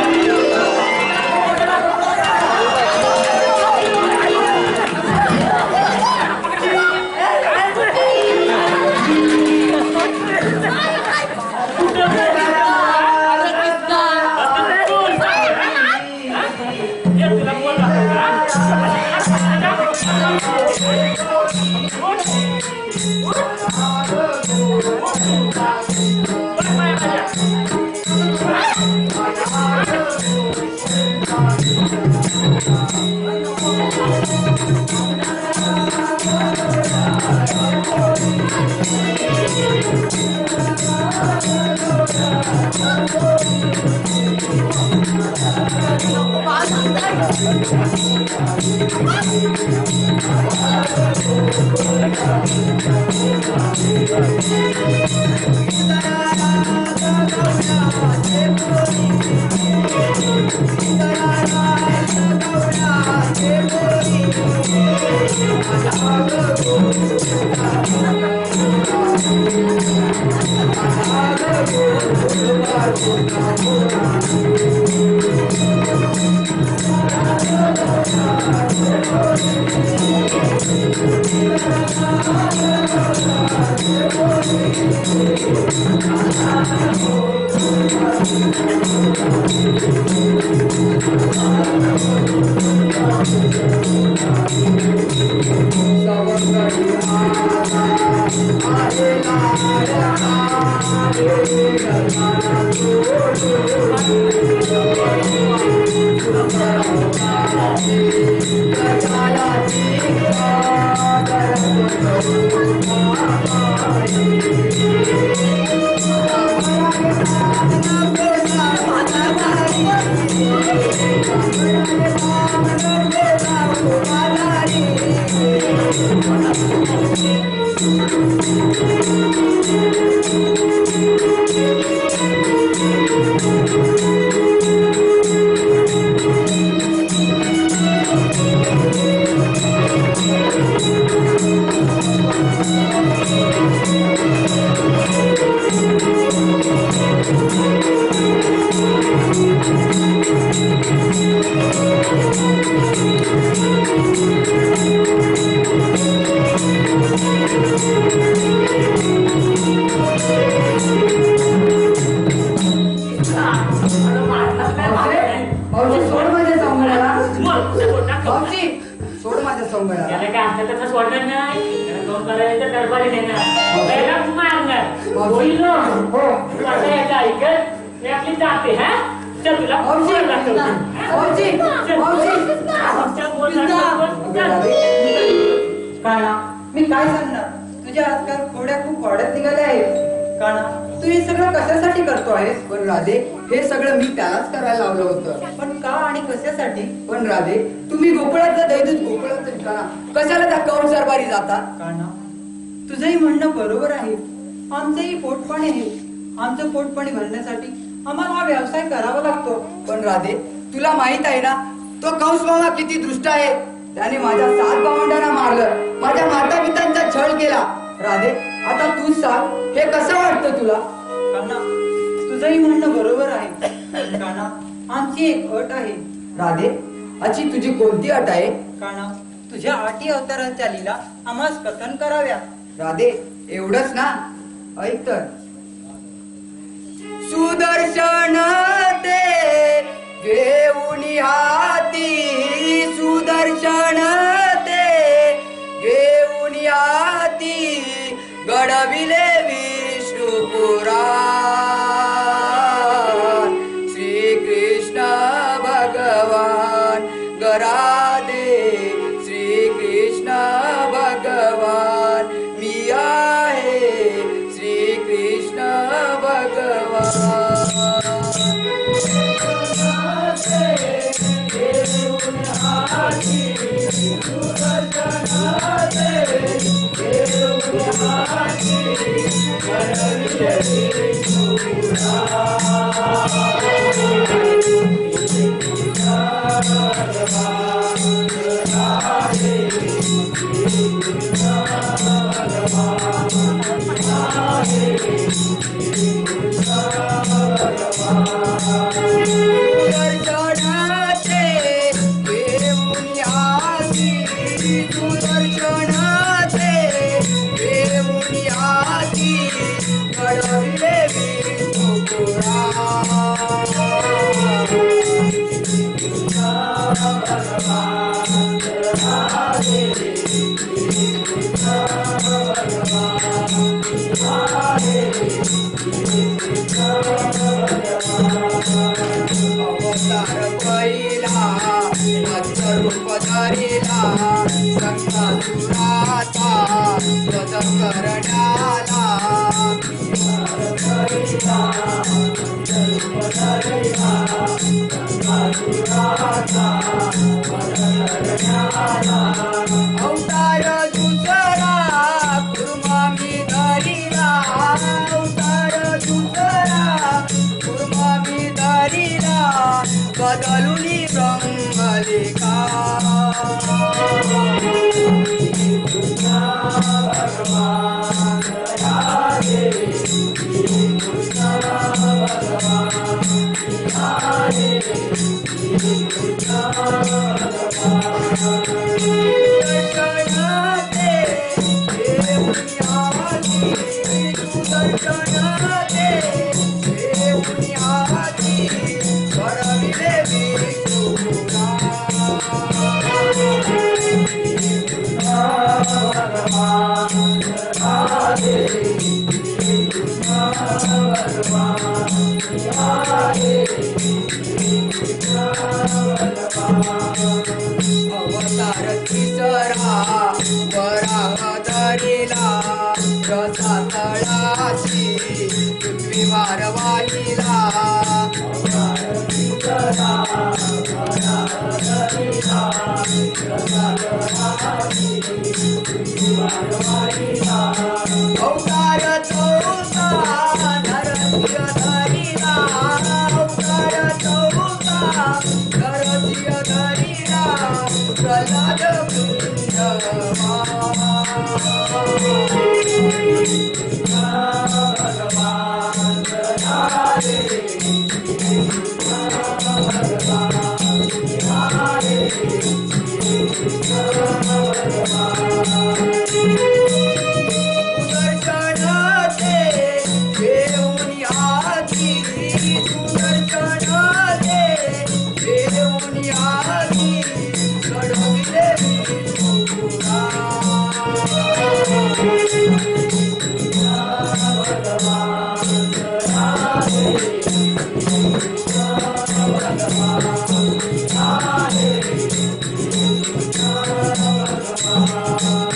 भाऊजी सोड माझ्या सौंगड्याला. भाऊजी सोड माझ्या सौंगड्याला. त्याला काय असं तसं सोडणार नाही. त्याला दोन करायला तर दरबारी नेणार. त्याला मारणार. होईल ना? हो. तू आता याचं ऐकत. मी आपली जाते हा. चल तुला भाऊजी बोल दाखवते. भाऊजी भाऊजी चल बोल दाखवते. चल. काना मी काय सांगणार, तुझ्या आजकाल खोड्या खूप वाढत निघाल्या आहेत. काना तू हे सगळं कशासाठी करतो आहेस? पण राधे हे सगळं मी त्यालाच करायला लावलं होतं. पण का आणि कशासाठी? पण राधे तुम्ही गोकुळातलं दैदूत गोकुळात काना कशाला त्या कौर सरबारी जातात? काना तुझंही म्हणणं बरोबर आहे. आमचंही पोटपाणी आहे. आमचं पोटपाणी भरण्यासाठी आम्हाला हा व्यवसाय करावा लागतो. पण राधे तुला माहित आहे ना तो कंस मामा किती दुष्ट आहे. त्याने माझ्या 7 भावंडांना मारलं, माझ्या माता पितांचा छळ केला. राधे आता तूच सांग हे कसं वाटतं तुला? काना तुझंही म्हणणं बरोबर आहे. काना आमची एक अट आहे. राधे अशी तुझी कोणती अट आहे? काना तुझ्या 8 अवतारांच्या लीला आम्हास कथन कराव्या. राधे एवढंच ना? ऐक तर. सुदर्शन ते घेऊन हाती, सुदर्शन ते घेऊन हाती घडविले विष्णू पुराण. श्रीकृष्ण भगवान गरादे, श्रीकृष्ण भगवान मी आहे, श्रीकृष्ण भगवान. बदलुनी ब्रह्मलिका अवतार तिसरा वराह धरिला रसा तळाशी पृथ्वी भार वाहिला अवतार चौथा नरसिंह धरिला अवतार चौथा नरसिंह धरिला प्रल्हाद पुण्यमा सुदर्शनाचे देऊनी आधी सुदर्शनाचे देऊनी आधी घडविले विष्णुपुरा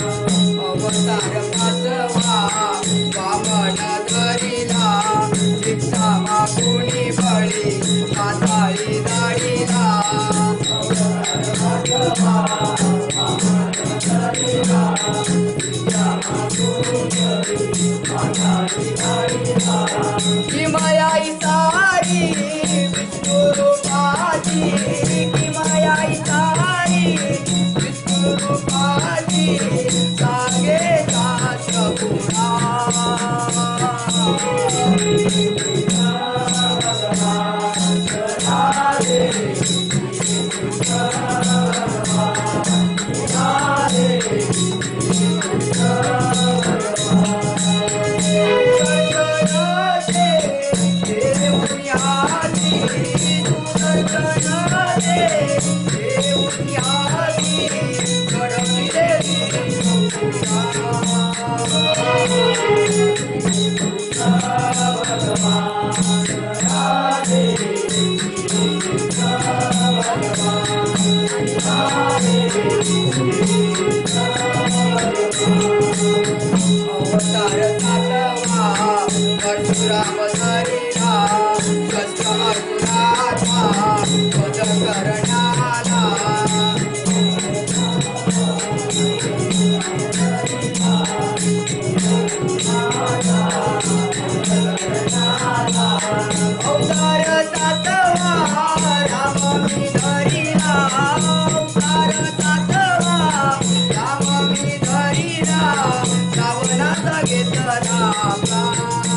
अवतार पाचवा वामन धरिला शिक्षा मागुनी बळी पाताळी दाढीला किमयाई सारी विष्णु रूपाची किमयाई सारी विष्णु रूपाची सांगे दास पुरा अवतार सातवा परशुराम धरिला कष्ट अर्जुनाचा वध करण्याला अवतार सातवा राम मी धरिला अवतार सातवा राम मी धरिला रावणाचा घेतला प्राण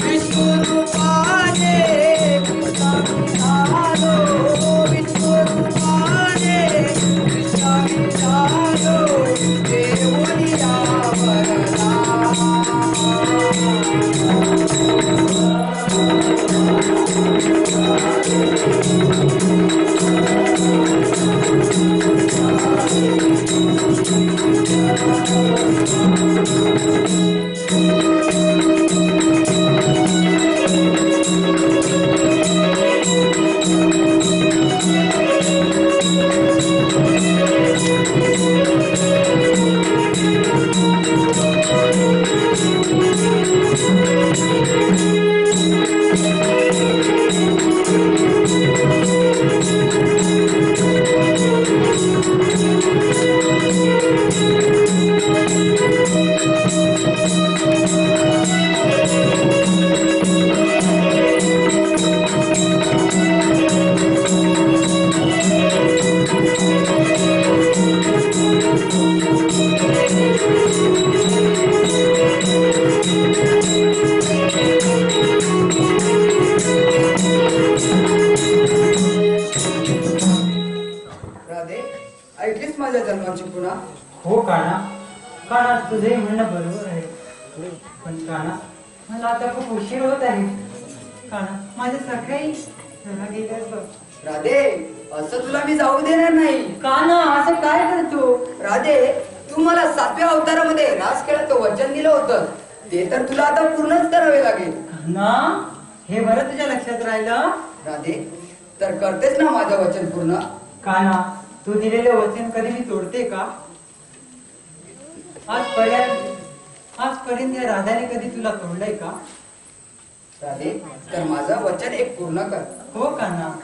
विश्वरूपाने राधे ऐकलीस माझ्या जन्माची पुन्हा? हो काना, काना तुझे म्हणणं बरोबर आहे. पण काना मला आता खूप उशीर होत आहे. काना माझे सकाळी घरा गेल्यास बघ. राधे असं तुला मी जाऊ देणार नाही. काना असं काय करतो? राधे तू मला 7व्या अवतारामध्ये रास खेळाचं वचन दिलं होतं ते तर तुला आता पूर्णच करावे लागेल. काना हे बरं तुझ्या लक्षात राहिलं. राधे तर करतेस ना माझं वचन पूर्ण? काना तू दिलेले वचन कधी मी तोडते का? आजपर्यंत या राधाने कधी तुला तोडलंय का? राधे तर माझं वचन एक पूर्ण कर. हो काना.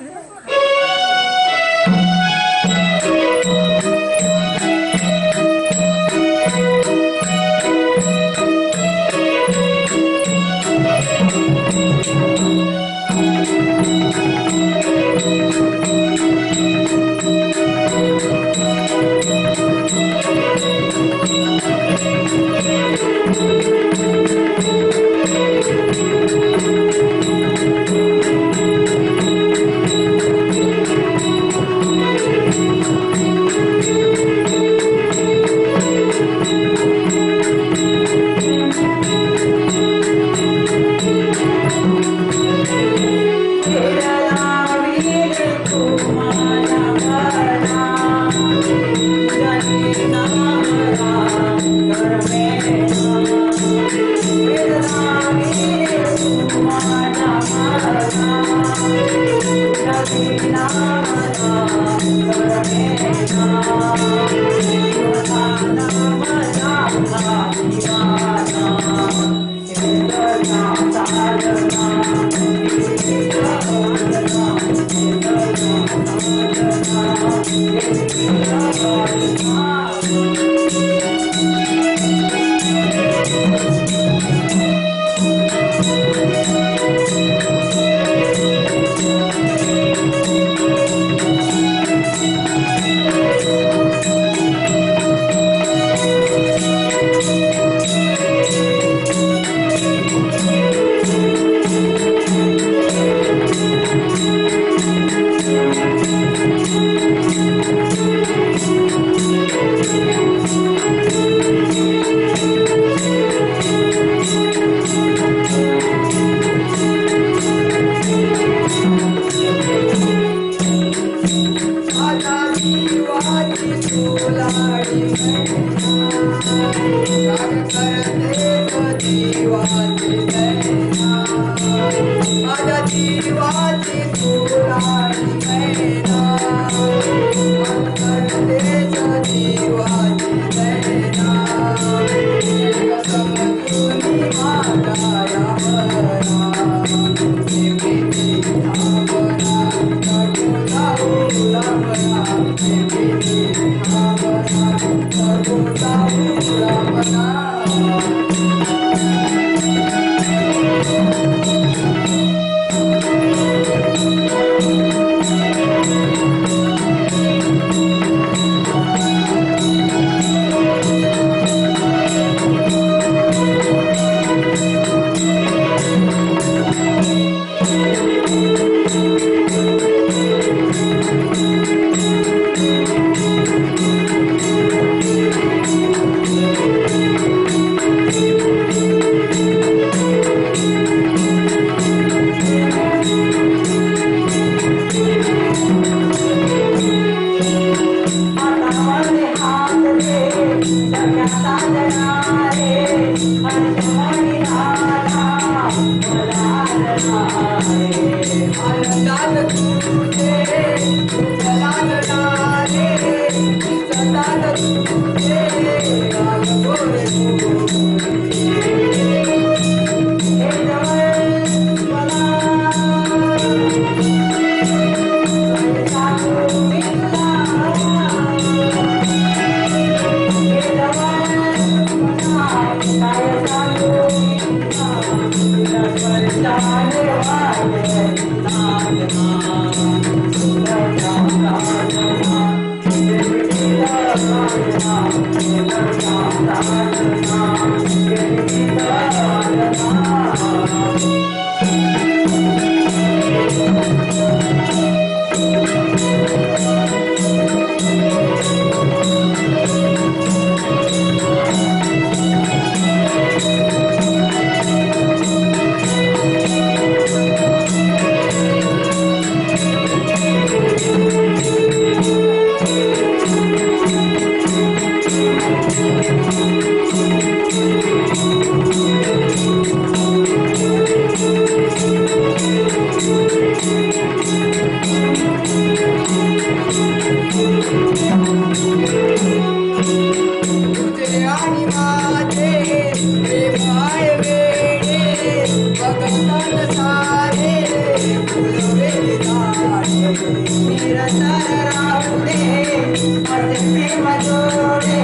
प्रेम जोडे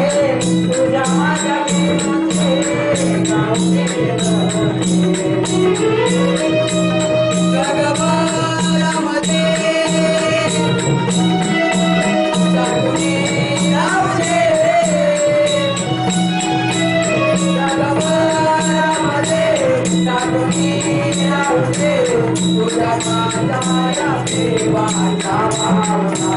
तुझ्या माझ्या प्रेमाचे गाव जगभरामध्ये सगुणी राहुले जगभरामध्ये सगुणी राहुले तुझ्या माझ्या या प्रेमाच्या भावना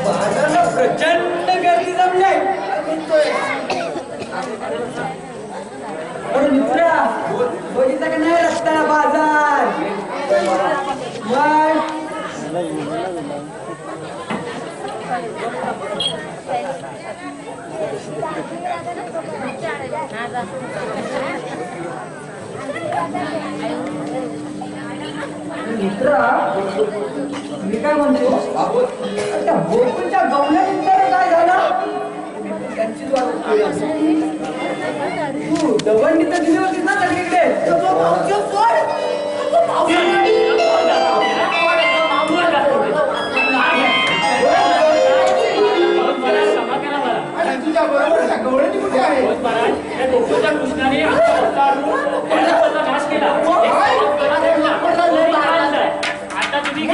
बाजारला प्रचंड गर्दी जमली मित्र बघितलं का नाही रस्त्याला बाजार मित्र मी काय म्हणतो त्या गोकुळच्या गवल्यानंतर काय झालं त्यांची तू दवंडी तर दिली होती ना सगळीकडे तुझ्या बरोबर गवळणी कुठे आहे कृष्णाने नाश केला आता तुम्ही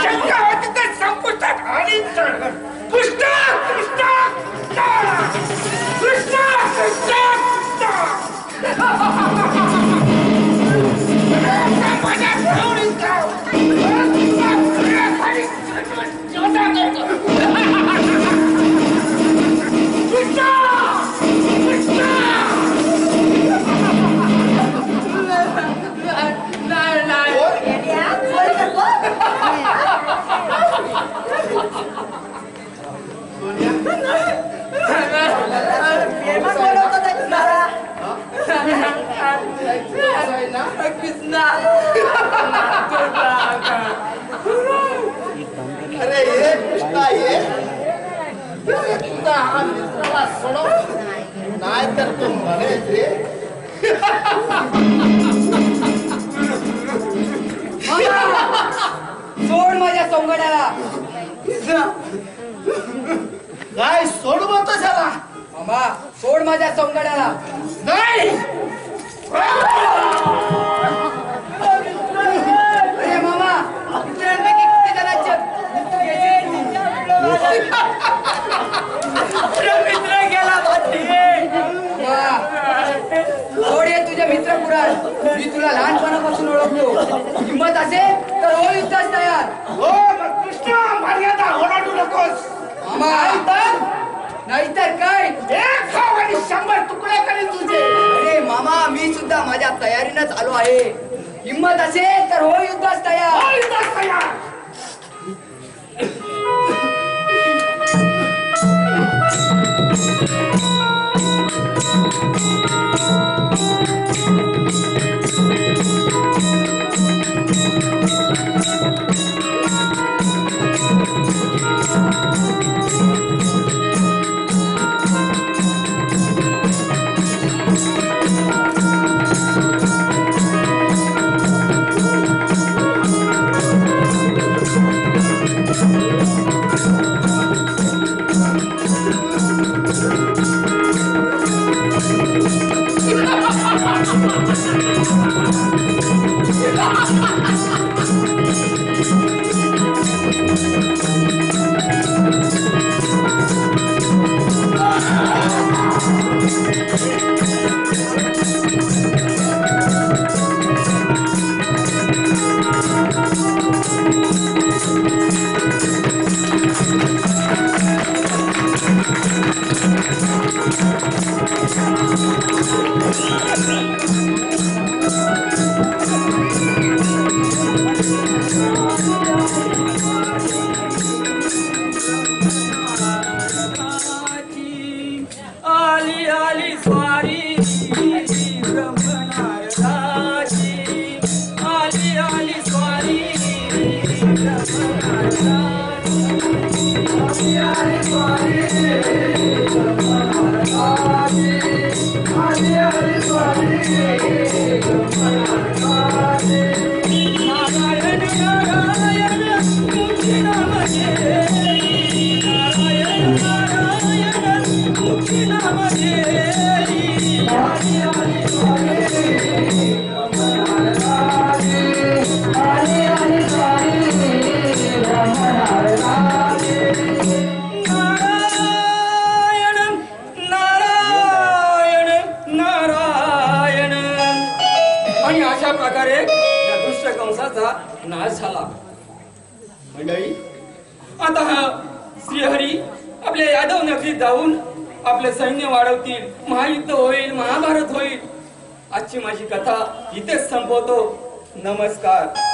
शंका होती तर संपुष्टात आली तर कृष्ण कृष्ण कृष्ण कृष्ण अरे ये कृष्णा ये तुझा हा मित्राला सोडव नाही तर तू म्हणेच रे सोड माझ्या सोंगड्याला काय सोडू म्हणतो त्याला मामा सोड माझ्या सोंगड्याला नाही अरे मामा मित्रांपैकी किती जणांचे मित्र गेला सोड ये तुझे मित्र पुराण मी तुला लहानपणापासून ओळखतो हिंमत असेल तर हो युद्धास तयार हो मग कृष्ण मर्यादा ओलांडू नकोस मामा नाहीतर काय एक खाव आणि 100 तुकडे करीन तुझे अरे मामा मी सुद्धा माझ्या तयारीनच आलो आहे हिंमत असेल तर हो युद्धास तयार हो युद्धास तयार आली आली स्वारी ब्रह्मनारदाची आली आली स्वारी ब्रह्मनारदाची आली स्वारी ब्रह्मनारदाची आली आली स्वारी ब्रह्मनारदाची नारायण नारायण तुझी नाम नारायण नारायण तुझी नाम आली आली स्वारी ब्रह्मनारदाची आली आली स्वारी ब्रह्मनारदाची नारायण नारायण नारायण आणि अशा प्रकारे या दुष्ट कंसाचा नाश झाला. मंडळी, आता हा श्रीहरी आपल्या यादव नगरीत जाऊन आपले सैन्य वाढवतील, महायुद्ध होईल, महाभारत होईल. आजची माझी कथा इथेच संपवतो. नमस्कार.